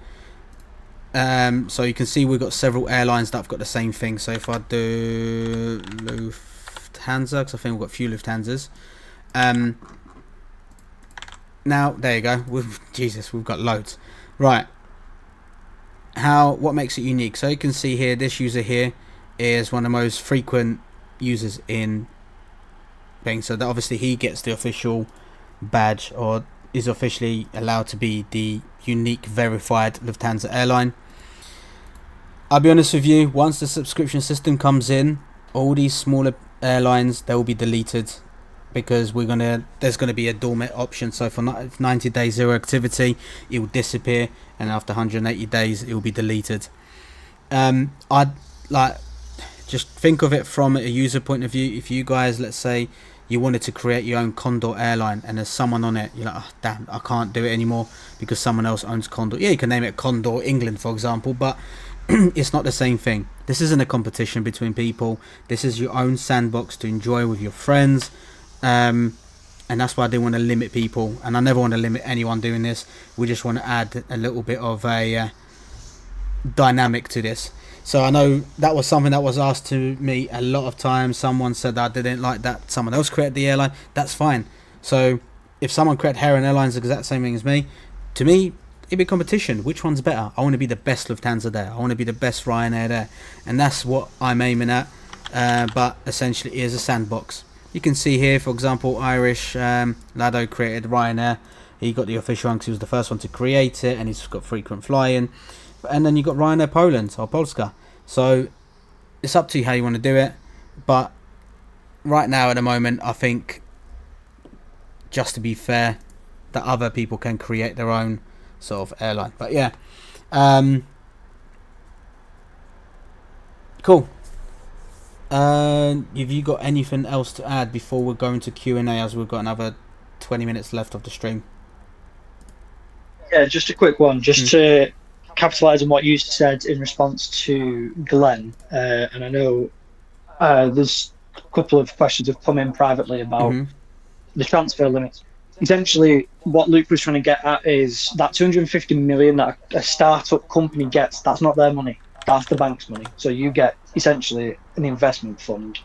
So you can see we've got several airlines that have got the same thing. So if I do Lufthansa, because I think we've got a few Lufthansas. Now there you go. We've got loads. Right. What makes it unique? So you can see here, this user here is one of the most frequent users in Bing. So that obviously he gets the official badge, or is officially allowed to be the unique verified Lufthansa airline. I'll be honest with you, once the subscription system comes in, all these smaller airlines, they will be deleted, because there's gonna be a dormant option. So for 90 days zero activity, it will disappear, and after 180 days it will be deleted. I'd like just think of it from a user point of view. If you guys, let's say you wanted to create your own Condor airline and there's someone on it, you're like, oh, damn, I can't do it anymore because someone else owns Condor. Yeah, you can name it Condor England, for example, but it's not the same thing. This isn't a competition between people. This is your own sandbox to enjoy with your friends. And that's why I didn't want to limit people, and I never want to limit anyone doing this. We just want to add a little bit of a dynamic to this. So I know that was something that was asked to me a lot of times. Someone said that I didn't like that someone else created the airline. That's fine. So if someone created Heron Airlines the exact same thing as me, to me it'd be competition. Which one's better? I want to be the best Lufthansa there. I want to be the best Ryanair there, and that's what I'm aiming at. But essentially, it is a sandbox. You can see here, for example, Irish Lado created Ryanair. He got the official one because he was the first one to create it, and he's got frequent flying. And then you got Ryanair Poland, or Polska. So it's up to you how you want to do it. But right now, at the moment, I think, just to be fair, that other people can create their own sort of airline. But yeah, cool. Have you got anything else to add before we're going to Q&A, as we've got another 20 minutes left of the stream? Yeah, just a quick one, just to capitalise on what you said in response to Glenn. And I know there's a couple of questions have come in privately about the transfer limits. Essentially, what Luke was trying to get at is that 250 million that a startup company gets, that's not their money. That's the bank's money. So you get essentially an investment fund,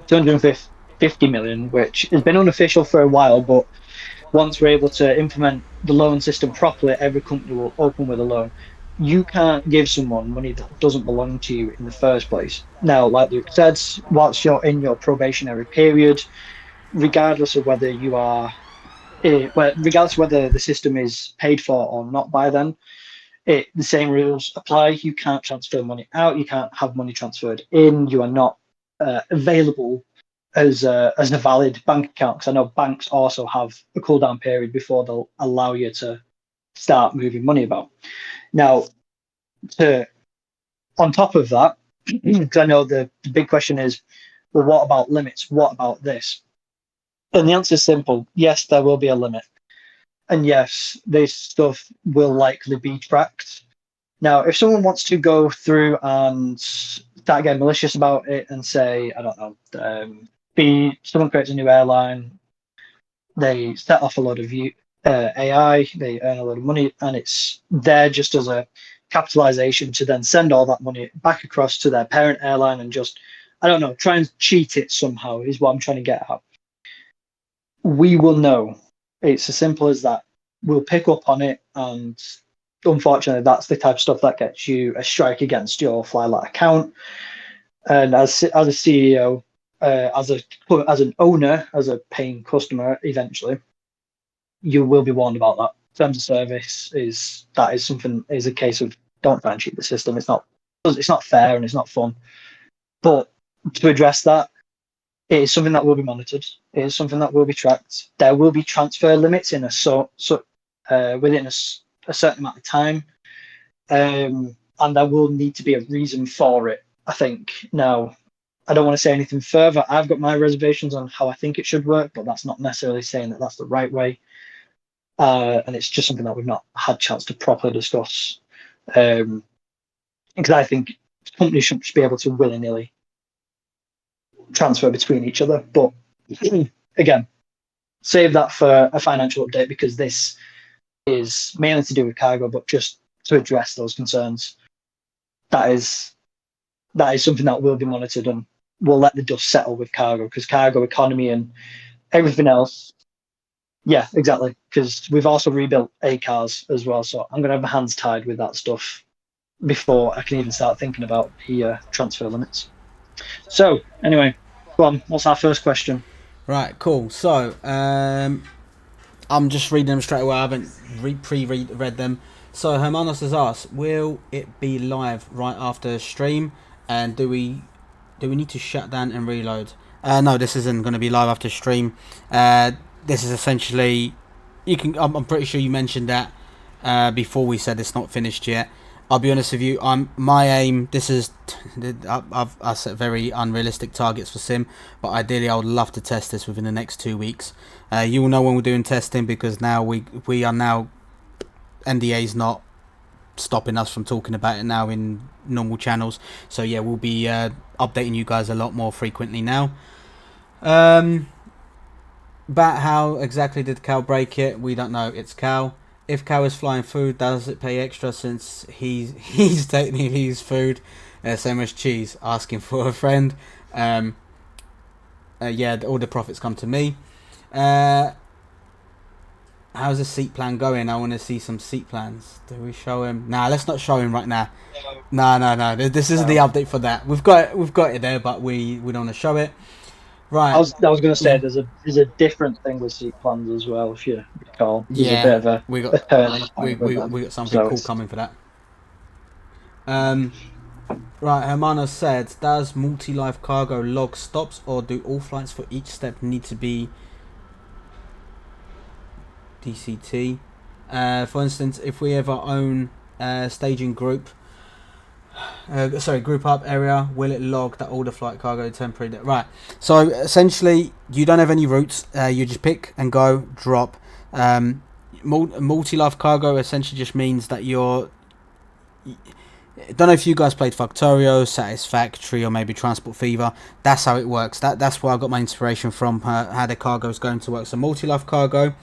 250 million, which has been unofficial for a while, but once we're able to implement the loan system properly, every company will open with a loan. You can't give someone money that doesn't belong to you in the first place. Now, like Luke said, whilst you're in your probationary period, regardless of whether you are, regardless of whether the system is paid for or not by then, the same rules apply. You can't transfer money out. You can't have money transferred in. You are not available as a valid bank account, because I know banks also have a cool down period before they'll allow you to start moving money about. Now, on top of that, because I know the big question is, well, what about limits? What about this? And the answer is simple. Yes, there will be a limit. And yes, this stuff will likely be tracked. Now, if someone wants to go through and start getting malicious about it and say, I don't know, someone creates a new airline, they set off a lot of AI, they earn a lot of money, and it's there just as a capitalization to then send all that money back across to their parent airline and just, I don't know, try and cheat it somehow is what I'm trying to get at. We will know. It's as simple as that. We'll pick up on it, and unfortunately, that's the type of stuff that gets you a strike against your flyLAT account. And as a CEO, as an owner, as a paying customer, eventually, you will be warned about that. Terms of service is a case of don't try and cheat the system. It's not fair and it's not fun. But to address that, it is something that will be monitored. It is something that will be tracked. There will be transfer limits in within a certain amount of time, and there will need to be a reason for it. I think. Now, I don't want to say anything further. I've got my reservations on how I think it should work, but that's not necessarily saying that that's the right way. And it's just something that we've not had a chance to properly discuss. Because I think companies should be able to willy-nilly transfer between each other. But again, save that for a financial update, because this is mainly to do with cargo, but just to address those concerns. That is something that will be monitored, and we'll let the dust settle with cargo, because cargo economy and everything else. Yeah, exactly. Because we've also rebuilt A-cars as well, so I'm going to have my hands tied with that stuff before I can even start thinking about the transfer limits. So, anyway, go on. What's our first question? Right, cool. So, I'm just reading them straight away. I haven't pre-read them. So, Hermanos has asked, will it be live right after stream? And do we need to shut down and reload? No, this isn't going to be live after stream. This is essentially, I'm pretty sure you mentioned that before we said it's not finished yet. I'll be honest with you, my aim, I've set very unrealistic targets for Sim, but ideally I would love to test this within the next 2 weeks. You will know when we're doing testing, because now we are now, NDA's not stopping us from talking about it now in normal channels. So yeah, we'll be updating you guys a lot more frequently now. But how exactly did Cal break it? We don't know. It's Cal. If Cal is flying food, does it pay extra since he's technically his food? Same as Cheese asking for a friend. Yeah, all the profits come to me. How's the seat plan going? I want to see some seat plans. Do we show him? Nah, let's not show him right now. No. This isn't the update for that. We've got it there, but we don't want to show it. Right. I was going to say there's a different thing with seat plans as well, if you recall. There's a bit of a we got something cool coming for that. Right, Hermano said, does multi-life cargo log stops, or do all flights for each step need to be DCT? For instance, if we ever own staging group up area, will it log that all the flight cargo temporary? Right, so essentially you don't have any routes, you just pick and go drop. Multi-life cargo essentially just means that I don't know if you guys played Factorio, Satisfactory, or maybe Transport Fever. That's how it works. That's where I got my inspiration from, how the cargo is going to work. So multi-life cargo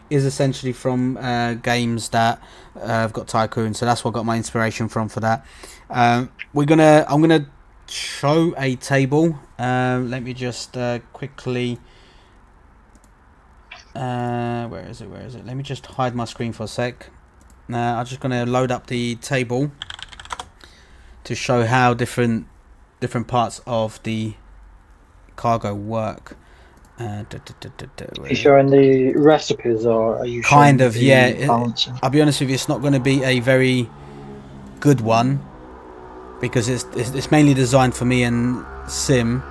is essentially from games that have got Tycoon. So that's what I got my inspiration from for that. I'm gonna show a table. Let me just quickly. Where is it? Let me just hide my screen for a sec. I'm just gonna load up the table to show how different parts of the cargo work. Are you showing the recipes, or are you kind showing of balancing? I'll be honest with you, it's not going to be a very good one, because it's mainly designed for me and Sim.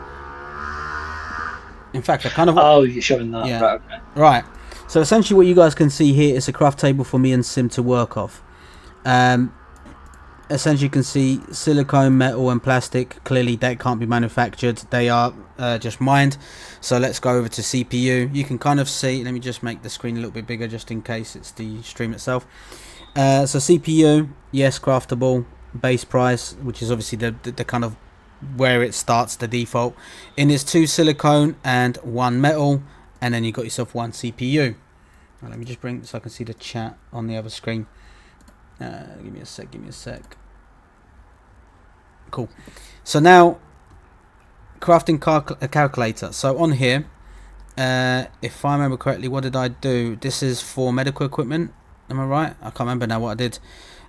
In fact, I kind of... Oh, you're showing that. Yeah. Right, okay. Right. So essentially what you guys can see here is a craft table for me and Sim to work off. Essentially you can see silicone, metal and plastic. Clearly that can't be manufactured. They are just mined. So let's go over to CPU. You can kind of see, let me just make the screen a little bit bigger just in case it's the stream itself. So CPU, yes, craftable. Base price, which is obviously the kind of where it starts, the default. In is 2 silicone and 1 metal, and then you got yourself 1 CPU. Right, let me just bring so I can see the chat on the other screen. Give me a sec. Cool. So now, crafting calculator. So on here, if I remember correctly, what did I do? This is for medical equipment. Am I right? I can't remember now what I did.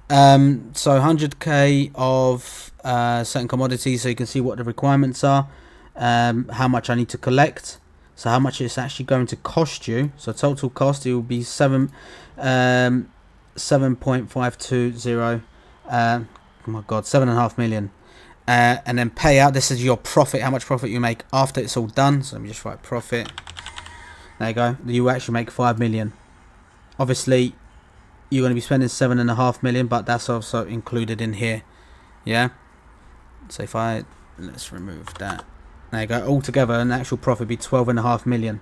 So 100k of certain commodities, so you can see what the requirements are. how much I need to collect, so how much it's actually going to cost you. So total cost, it will be 7.520. Oh my god, 7.5 million. And then payout, this is your profit, how much profit you make after it's all done. So let me just write profit. There you go. You actually make 5 million. Obviously you're going to be spending 7.5 million, but that's also included in here. Yeah, so if let's remove that. There you go. Altogether an actual profit would be 12.5 million.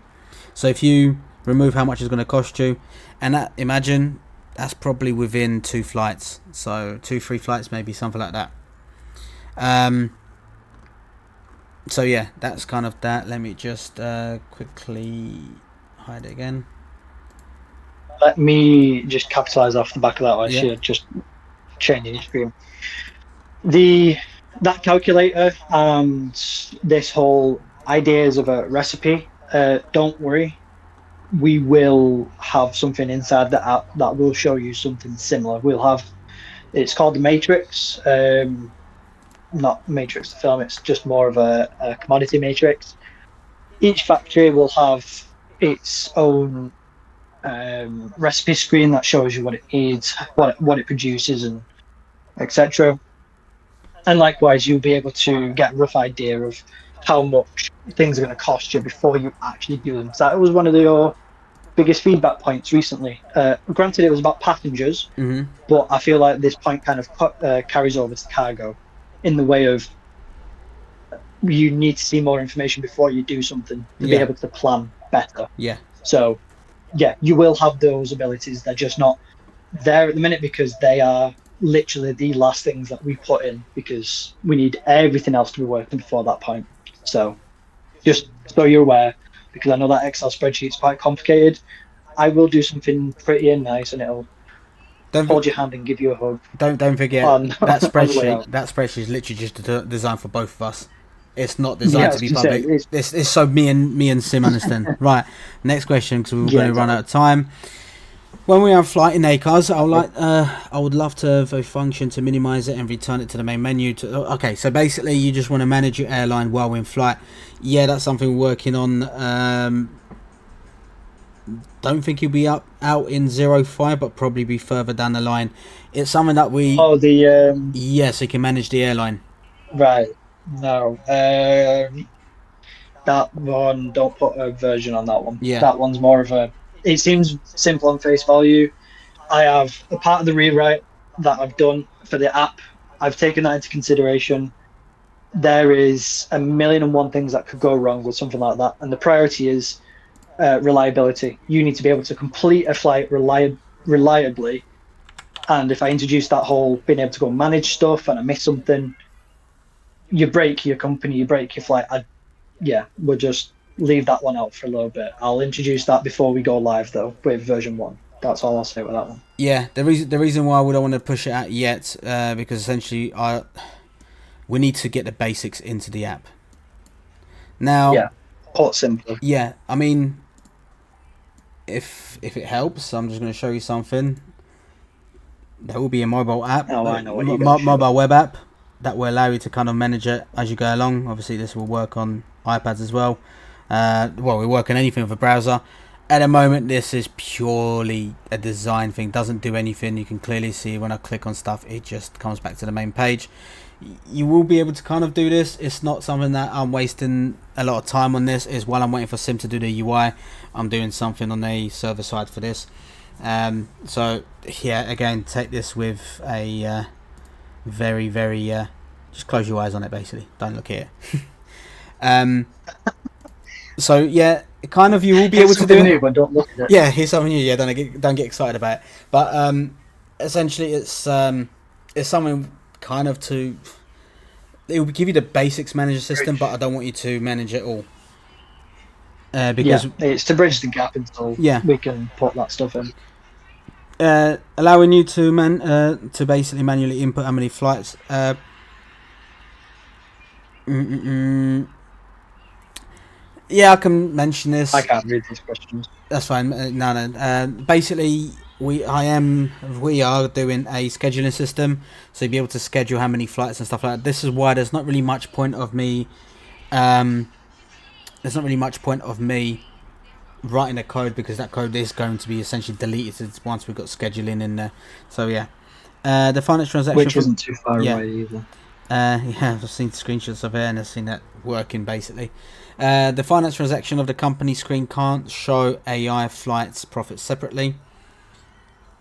So if you remove how much it's going to cost you, and imagine that's probably within 2 flights, so 2-3 flights, maybe something like that. So yeah, that's kind of that. Let me just quickly hide it again. Let me just capitalise off the back of that while you're just changing your screen. That calculator and this whole ideas of a recipe, don't worry, we will have something inside the app that will show you something similar. It's called the matrix, not matrix to film, it's just more of a commodity matrix. Each factory will have its own recipe screen that shows you what it needs, what it produces, and etc. And likewise, you'll be able to get a rough idea of how much things are going to cost you before you actually do them. So that was one of your biggest feedback points recently. Granted, it was about passengers, but I feel like this point kind of carries over to cargo in the way of you need to see more information before you do something to be able to plan better. Yeah. So yeah, you will have those abilities. They're just not there at the minute because they are literally the last things that we put in because we need everything else to be working before that point. So just so you're aware, because I know that Excel spreadsheet is quite complicated, I will do something pretty and nice and it'll hold your hand and give you a hug. Don't forget that spreadsheet. That spreadsheet is literally just designed for both of us. It's not designed to be public. It's so me and Sim understand. Right. Next question, because we're going to run out of time. When we have flight in ACARS, I would love to have a function to minimize it and return it to the main menu. Okay, so basically you just want to manage your airline while in flight. Yeah, that's something we're working on. Don't think you'll be out in 05, but probably be further down the line. It's something that we... Oh, yeah, so you can manage the airline. Right. No. That one, don't put a version on that one. Yeah. That one's more of a... It seems simple on face value. I have a part of the rewrite that I've done for the app. I've taken that into consideration. There is 1,000,001 things that could go wrong with something like that. And the priority is reliability. You need to be able to complete a flight reliably. And if I introduce that whole being able to go manage stuff and I miss something, you break your company, you break your flight. We'll just leave that one out for a little bit. I'll introduce that before we go live though with version 1. That's all I'll say with that one. Yeah, the reason why we don't want to push it out yet, because essentially we need to get the basics into the app. Now, put simply. Yeah, I mean, if it helps, I'm just going to show you something. There will be a mobile app, I know what mobile web app that will allow you to kind of manage it as you go along. Obviously, this will work on iPads as well. We work on anything with a browser. At the moment, this is purely a design thing. Doesn't do anything. You can clearly see when I click on stuff, it just comes back to the main page. You will be able to kind of do this. It's not something that I'm wasting a lot of time on. This is while I'm waiting for Sim to do the UI, I'm doing something on the server side for this. So yeah, again, take this with a very, very just close your eyes on it, basically. Don't look here. So yeah, kind of you will be able to do it. New, but don't look at it. Yeah, here's something new. Yeah, don't get excited about it. But essentially, it's something kind of to. It will give you the basics manager system, but I don't want you to manage it all. Because it's to bridge the gap until we can put that stuff in. Allowing you to basically manually input how many flights. Yeah, I can mention this. I can't read these questions. That's fine. No. Basically, we are doing a scheduling system, so you'll be able to schedule how many flights and stuff like that. This is why there's not really much point of me there's not really much point of me writing a code, because that code is going to be essentially deleted once we've got scheduling in there. So yeah, the finance transaction, which isn't too far away either. Yeah, I've seen screenshots of it and I've seen that working basically. The finance transaction of the company screen can't show AI flights profits separately.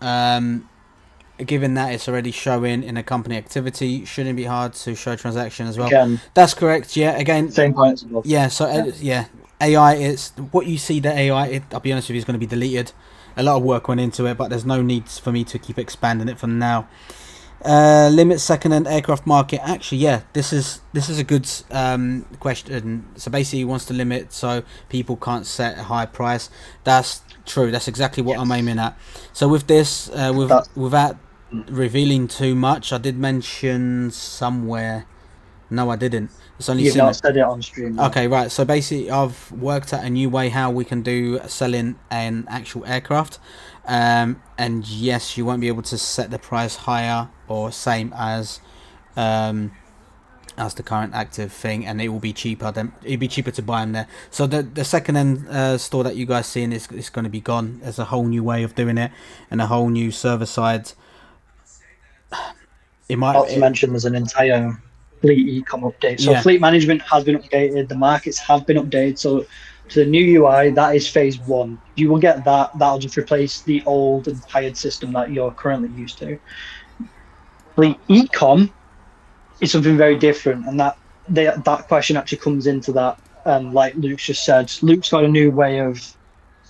Given that it's already showing in a company activity, shouldn't be hard to show transaction as well. Again, that's correct. Yeah, again, same points above. Yeah, so yeah, AI is what you see. The AI, I'll be honest with you, is going to be deleted. A lot of work went into it, but there's no need for me to keep expanding it for now. Limit second-hand aircraft market. Actually, yeah, this is a good question. So basically, he wants to limit so people can't set a high price. That's true. That's exactly what I'm aiming at. So with this, without revealing too much, I did mention somewhere. No, I didn't. It's only you've not said it on stream. No. Okay, right. So basically, I've worked out a new way how we can do selling an actual aircraft. And yes, you won't be able to set the price higher or same as the current active thing, and it will be cheaper. It'd be cheaper to buy them there. So the second-hand store that you guys seen is going to be gone. There's a whole new way of doing it and a whole new server side. Not to mention, there's an entire fleet ecom update. So fleet management has been updated. The markets have been updated. So to the new UI, that is phase 1. You will get that. That'll just replace the old and tired system that you're currently used to. Fleet ecom is something very different, and that question actually comes into that. Like Luke's just said, Luke's got a new way of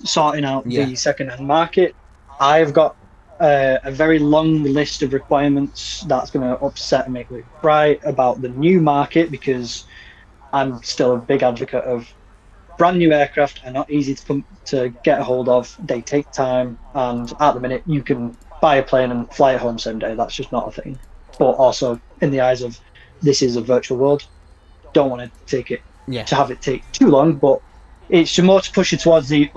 sorting out the second-hand market. I've got a very long list of requirements that's going to upset and make Luke cry about the new market, because I'm still a big advocate of brand new aircraft are not easy to get a hold of. They take time, and at the minute you can buy a plane and fly it home same day. That's just not a thing. But also, in the eyes of this is a virtual world, don't want to take it to have it take too long, but it's more to push it towards the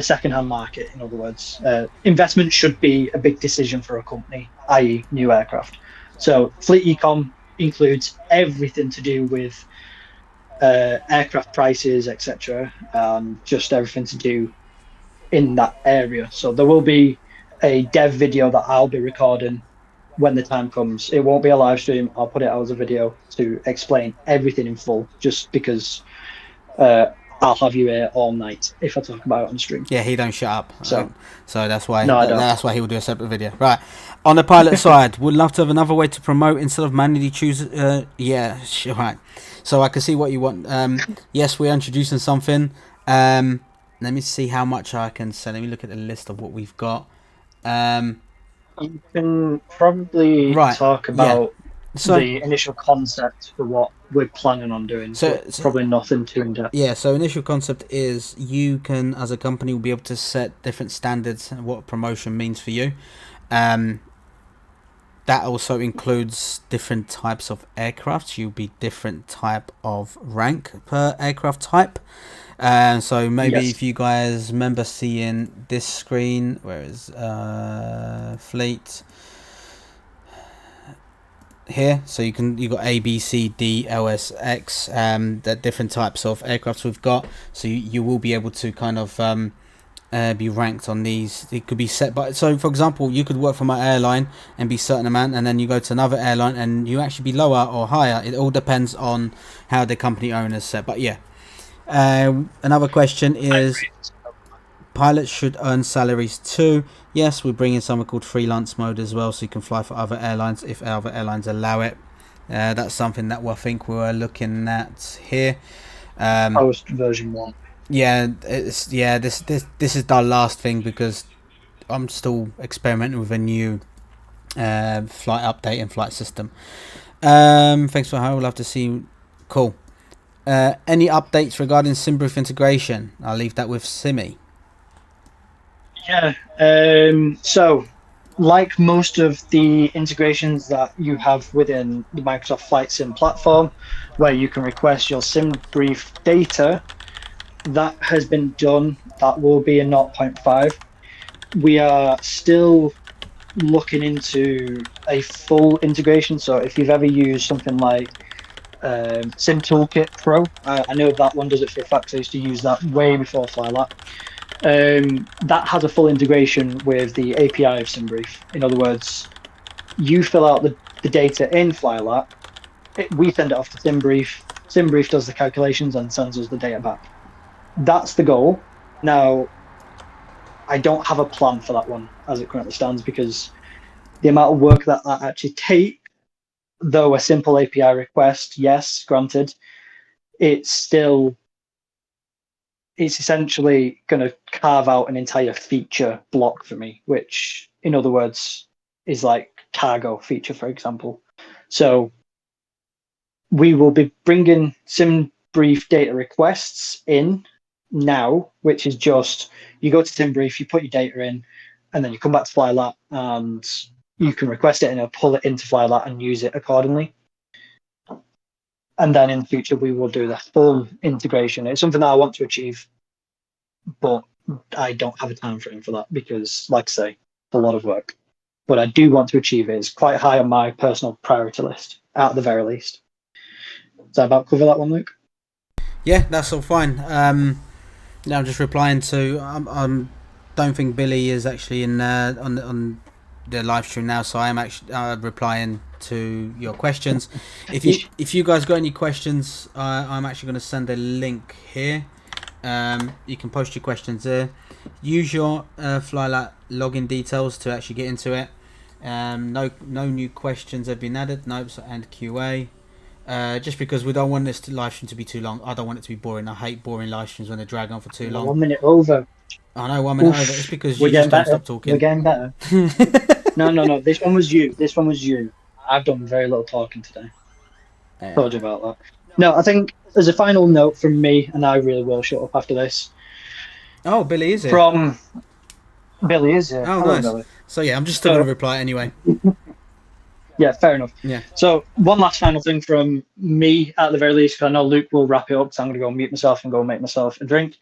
second-hand market. In other words, investment should be a big decision for a company, i.e. new aircraft. So fleet ecom includes everything to do with aircraft prices, etc., just everything to do in that area. So there will be a dev video that I'll be recording when the time comes. It won't be a live stream. I'll put it out as a video to explain everything in full, just because I'll have you here all night if I talk about it on stream. Yeah, he don't shut up. So that's why. No, I don't. That's why he will do a separate video. Right. On the pilot side, would love to have another way to promote instead of manually choose. Yeah, sure. Right. So I can see what you want. Yes, we're introducing something. Let me see how much I can sell. Let me look at the list of what we've got. You can probably talk about the initial concept for what we're planning on doing. So probably nothing too in depth. Yeah, so initial concept is you can, as a company, will be able to set different standards and what promotion means for you. That also includes different types of aircraft. You'll be different type of rank per aircraft type. So maybe if you guys remember seeing this screen, where is fleet here? So you got A, B, C, D, L, S, X. The different types of aircrafts we've got. So you will be able to kind of be ranked on these. It could be set by. So for example, you could work for my airline and be certain amount, and then you go to another airline and you actually be lower or higher. It all depends on how the company owners set. But yeah. Another question is, pilots should earn salaries too. Yes, we're bringing something called freelance mode as well, so you can fly for other airlines if other airlines allow it. That's something that I think we're looking at here. Post version 1. Yeah, this is the last thing, because I'm still experimenting with a new flight update and flight system. Thanks for how we'll have to see. Cool. Any updates regarding SimBrief integration? I'll leave that with Simi. Yeah. So, like most of the integrations that you have within the Microsoft Flight Sim platform, where you can request your SimBrief data, that has been done. That will be in 0.5. We are still looking into a full integration. So if you've ever used something like Sim Toolkit Pro. I know that one does it for a fact. I used to use that way before flyLAT. That has a full integration with the API of SimBrief. In other words, you fill out the data in flyLAT, we send it off to SimBrief. SimBrief does the calculations and sends us the data back. That's the goal. Now, I don't have a plan for that one as it currently stands because the amount of work that actually takes, though a simple API request, yes, granted, it's essentially going to carve out an entire feature block for me, which, in other words, is like cargo feature, for example. So we will be bringing SimBrief data requests in now, which is just you go to SimBrief, you put your data in, and then you come back to flyLAT and you can request it and it'll pull it into flyLAT and use it accordingly. And then in the future, we will do the full integration. It's something that I want to achieve, but I don't have a time frame for that because, like I say, it's a lot of work. But I do want to achieve it. It's quite high on my personal priority list, at the very least. Does that about cover that one, Luke? Yeah, that's all fine. I'm just replying to. Don't think Billy is actually in on the live stream now, so I am actually replying to your questions. If you guys got any questions, I'm actually going to send a link here. You can post your questions there. Use your flyLAT login details to actually get into it. No new questions have been added. Nope, and QA. Just because we don't want this live stream to be too long. I don't want it to be boring. I hate boring live streams when they drag on for too long. 1 minute over. I know, 1 minute over. It's because you just don't stop talking. We're getting better. No. This one was you. I've done very little talking today. Told you about that. No, I think as a final note from me, and I really will shut up after this. Oh, Billy is it? From Billy is it? Oh, nice. Billy. So yeah, I'm just still going to reply anyway. Yeah, fair enough. Yeah. So one last final thing from me, at the very least, because I know Luke will wrap it up, so I'm going to go mute myself and go make myself a drink.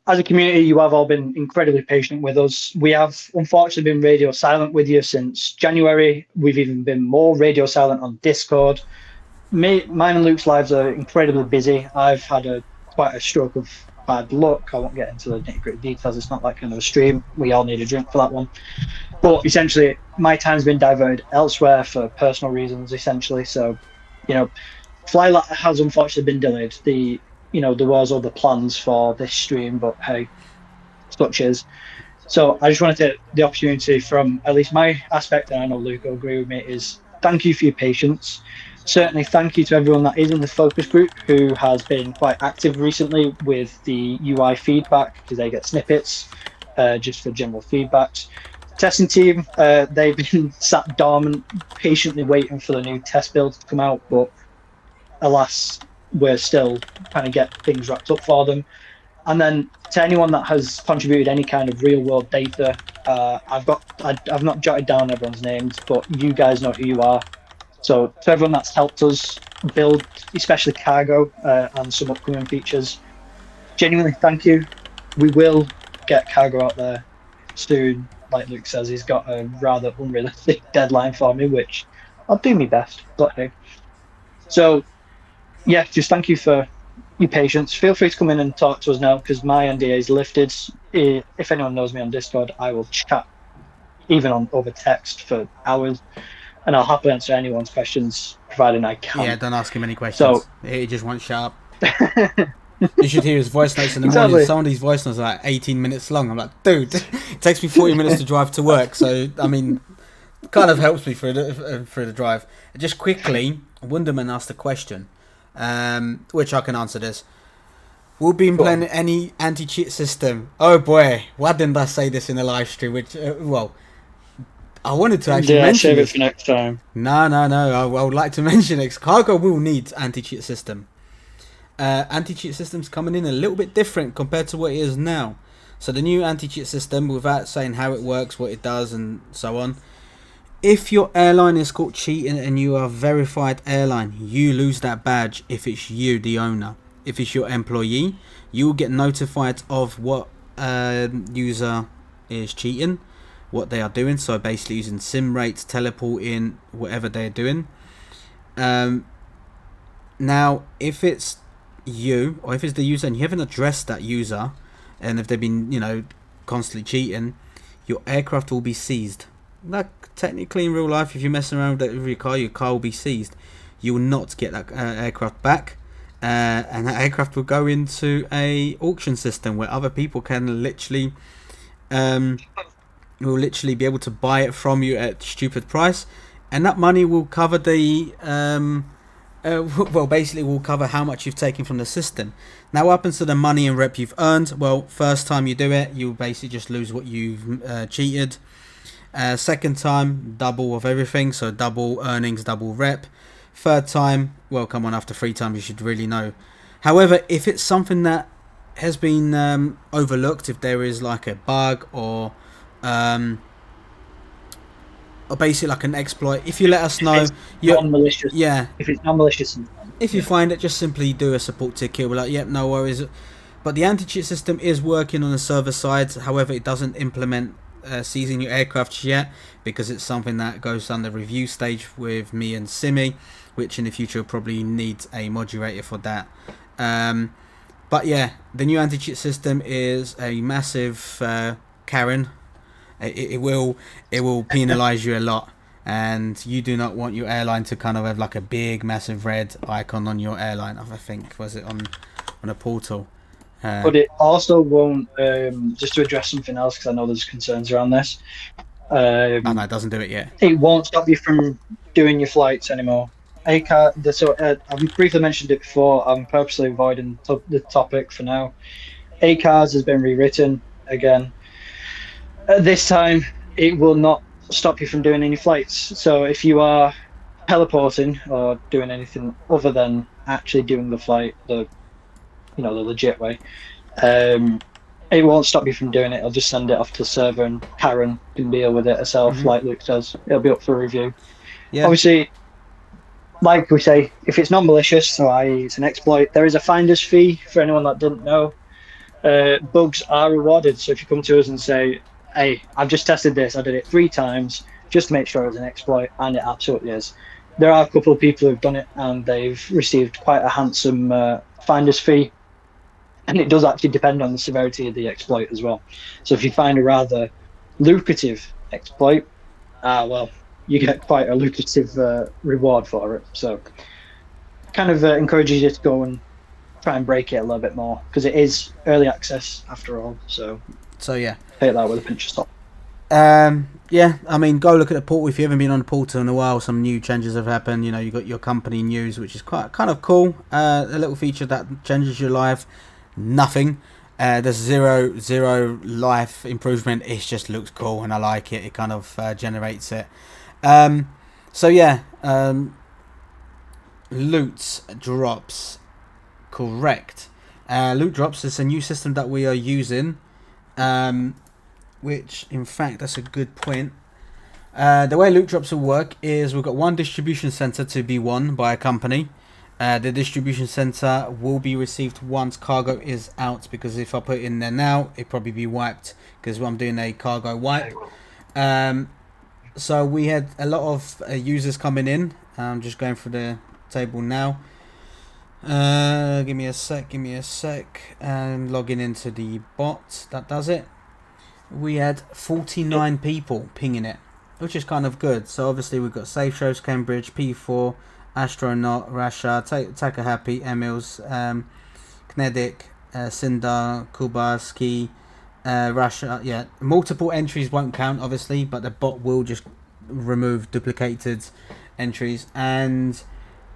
As a community, you have all been incredibly patient with us. We have unfortunately been radio silent with you since January. We've even been more radio silent on Discord. Mine and Luke's lives are incredibly busy. I've had quite a stroke of bad luck. I won't get into the nitty-gritty details. It's not that kind of a stream. We all need a drink for that one. But essentially, my time's been diverted elsewhere for personal reasons, essentially. So, flyLAT has unfortunately been delayed. There was other plans for this stream, but hey, such is. So I just wanted to take the opportunity from at least my aspect, and I know Luke will agree with me, is thank you for your patience. Certainly thank you to everyone that is in the focus group who has been quite active recently with the UI feedback, because they get snippets just for general feedbacks. Testing team, they've been sat dormant, patiently waiting for the new test build to come out, but alas, we're still trying to get things wrapped up for them. And then to anyone that has contributed any kind of real world data, I've not jotted down everyone's names, but you guys know who you are. So to everyone that's helped us build, especially cargo and some upcoming features, genuinely thank you. We will get cargo out there soon. Like Luke says, he's got a rather unrealistic deadline for me, which I'll do my best, but hey. So yeah, just thank you for your patience. Feel free to come in and talk to us now, because my NDA is lifted. If anyone knows me on Discord, I will chat even over text for hours, and I'll happily answer anyone's questions, providing I can. Yeah, don't ask him any questions. He just won't shut up. You should hear his voice notes in the morning. Some of these voice notes are like 18 minutes long. I'm like, dude, it takes me 40 minutes to drive to work. So, I mean, it kind of helps me through the drive. Just quickly, Wonderman asked a question, which I can answer this. We'll be playing any anti-cheat system. Oh boy, why didn't I say this in the live stream? Which, I wanted to actually mention save it for next time. No. I would like to mention it. Cargo will need anti-cheat system. Anti-cheat system's coming in a little bit different compared to what it is now. So the new anti-cheat system, without saying how it works, what it does, and so on. If your airline is caught cheating and you are a verified airline, you lose that badge if it's you, the owner. If it's your employee, you will get notified of what user is cheating, what they are doing. So basically using sim rates, teleporting, whatever they're doing. Now, if it's you or if it's the user and you haven't addressed that user, and if they've been, constantly cheating, your aircraft will be seized. Like technically in real life, if you're messing around with your car will be seized. You will not get that aircraft back, and that aircraft will go into a auction system where other people can literally, will literally be able to buy it from you at stupid price, and that money will cover the basically will cover how much you've taken from the system. Now, what happens to the money and rep you've earned? Well, first time you do it, you basically just lose what you've cheated. Second time, double of everything, so double earnings, double rep. Third time, well, come on, after 3 times you should really know. However, if it's something that has been overlooked, if there is like a bug or basically like an exploit, if you let us know, non-malicious. Yeah, if it's non-malicious, if you find it, just simply do a support ticket. We're like, yep, no worries. But the anti-cheat system is working on the server side. However, it doesn't implement seizing your aircraft yet, because it's something that goes under review stage with me and Simi, which in the future will probably need a moderator for that. But yeah, the new anti-cheat system is a massive Karen. It will penalize you a lot, and you do not want your airline to kind of have like a big massive red icon on your airline. I think was it on a portal. But it also won't, just to address something else, because I know there's concerns around this. No, it doesn't do it yet. It won't stop you from doing your flights anymore. I've briefly mentioned it before. I'm purposely avoiding the topic for now. ACARS has been rewritten again. This time, it will not stop you from doing any flights. So if you are teleporting or doing anything other than actually doing the flight, the legit way, it won't stop you from doing it. I'll just send it off to the server and Karen can deal with it herself, like Luke does. It'll be up for review. Yeah. Obviously, like we say, if it's non-malicious, so i.e. it's an exploit, there is a finder's fee for anyone that didn't know. Bugs are rewarded, so if you come to us and say, hey, I've just tested this, I did it 3 times just to make sure it was an exploit, and it absolutely is. There are a couple of people who've done it and they've received quite a handsome finder's fee. And it does actually depend on the severity of the exploit as well. So if you find a rather lucrative exploit, you get quite a lucrative reward for it. So kind of encourages you to go and try and break it a little bit more, because it is early access after all. So yeah, take that with a pinch of salt. Yeah, I mean, go look at the portal if you haven't been on the portal in a while. Some new changes have happened. You got your company news, which is kind of cool. A little feature that changes your life. Nothing. There's zero life improvement. It just looks cool and I like it. It kind of generates it. So yeah, loot drops. Correct. Loot drops is a new system that we are using. Which, in fact, that's a good point. The way loot drops will work is we've got one distribution center to be won by a company. The distribution center will be received once cargo is out, because if I put it in there now, it'd probably be wiped, because I'm doing a cargo wipe. So we had a lot of users coming in. I'm just going through the table now. Give me a sec, and logging into the bot that does it. We had 49 people pinging it, which is kind of good. So obviously we've got Safe Shows, Cambridge, P4, Astronaut, Rasha, Taka Happy, Emils, Knedik, Sindar, Kubarski, Rasha. Yeah, multiple entries won't count obviously, but the bot will just remove duplicated entries. And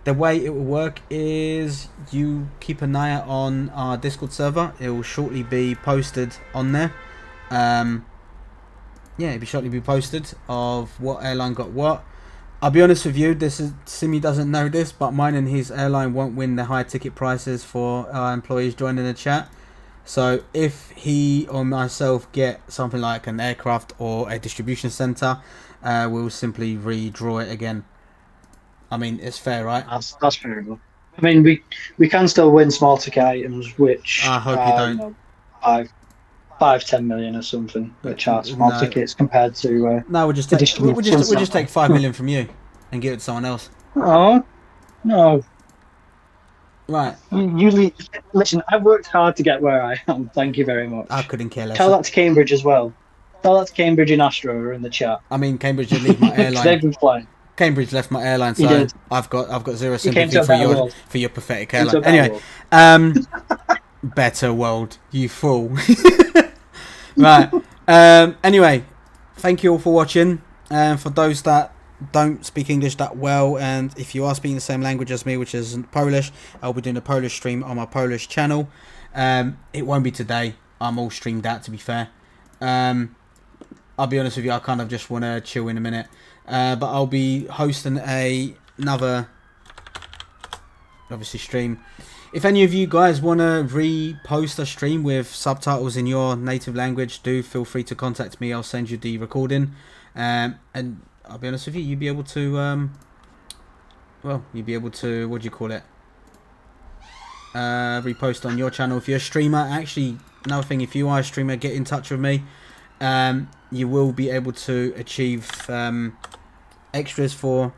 the way it will work is you keep an eye out on our Discord server. It will shortly be posted on there. It'll be shortly be posted of what airline got what. I'll be honest with you, Simi doesn't know this, but mine and his airline won't win the high ticket prices for our employees joining the chat. So if he or myself get something like an aircraft or a distribution center, we'll simply redraw it again. I mean, it's fair, right? That's fair enough. I mean, we can still win small ticket items, which I hope you don't. 5-10 million or something, which are small tickets compared to. No, we'll just take 5 million from you and give it to someone else. Oh, No, Right. listen. I've worked hard to get where I am. Thank you very I much. couldn't care less. Tell that to Cambridge as well. Tell that to Cambridge and Astro are in the chat. I mean, Cambridge did leave my 'Cause airline. they've been flying. Cambridge left my airline, You so did. I've got zero You came sympathy to a better world. for your pathetic Came to airline. a better Anyway, world. better world, you fool. Right. Anyway, thank you all for watching. For those that don't speak English that well, and if you are speaking the same language as me, which is Polish, I'll be doing a Polish stream on my Polish channel. It won't be today. I'm all streamed out, to be fair. I'll be honest with you, I kind of just want to chill in a minute. But I'll be hosting another, obviously, stream. If any of you guys want to repost a stream with subtitles in your native language, do feel free to contact me. I'll send you the recording. And I'll be honest with you, you'll be able to, what do you call it? Repost on your channel. If you're a streamer, actually, another thing, if you are a streamer, get in touch with me. You will be able to achieve extras for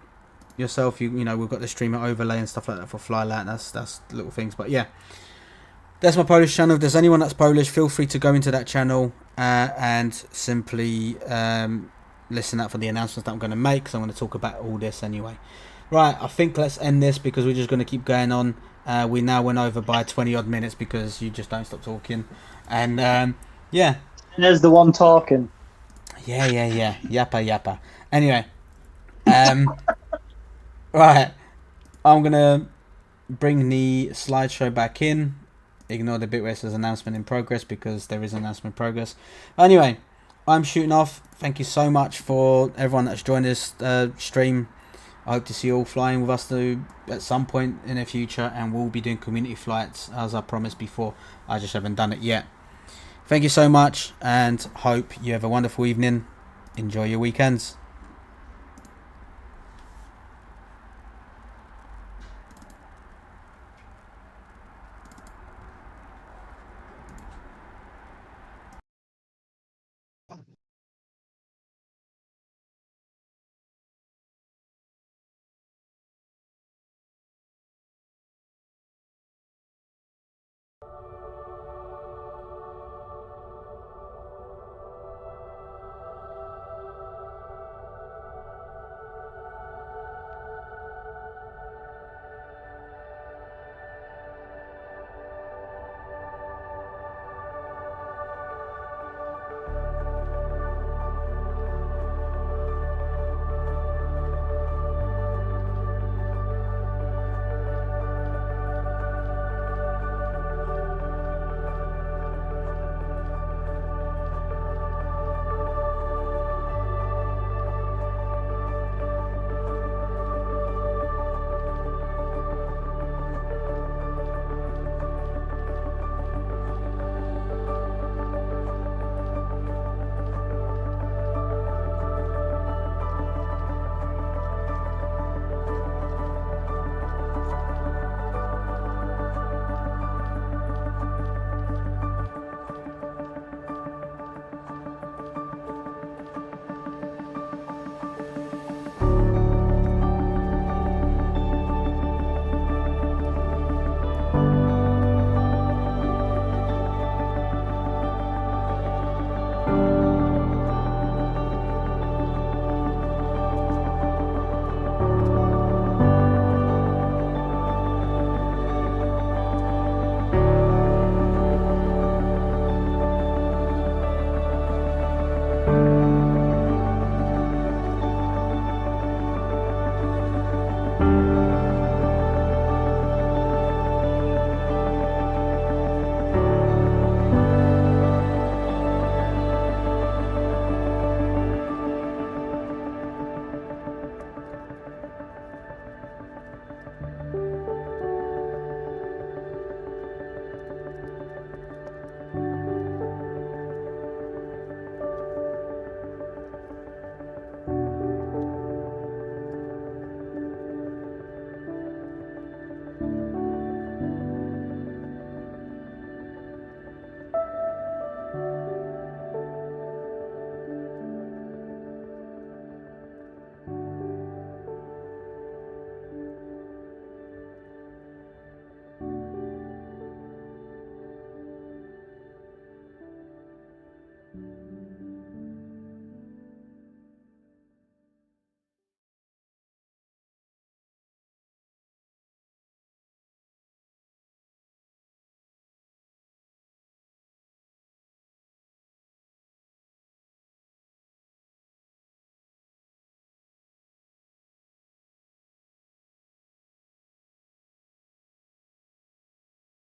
yourself. You know, we've got the streamer overlay and stuff like that for flyLAT. That's little things, but yeah, that's my Polish channel. If there's anyone that's Polish, feel free to go into that channel and simply listen out for the announcements that I'm going to make, because I'm going to talk about all this anyway. Right, I think let's end this, because we're just going to keep going on. We now went over by 20 odd minutes because you just don't stop talking, and yeah. And there's the one talking. Yeah. Yappa. Anyway, right, I'm gonna bring the slideshow back in. Ignore the bit where it says announcement in progress, because there is an announcement in progress. Anyway, I'm shooting off. Thank you so much for everyone that's joined this stream. I hope to see you all flying with us at some point in the future, and we'll be doing community flights as I promised before. I just haven't done it yet. Thank you so much, and hope you have a wonderful evening. Enjoy your weekends.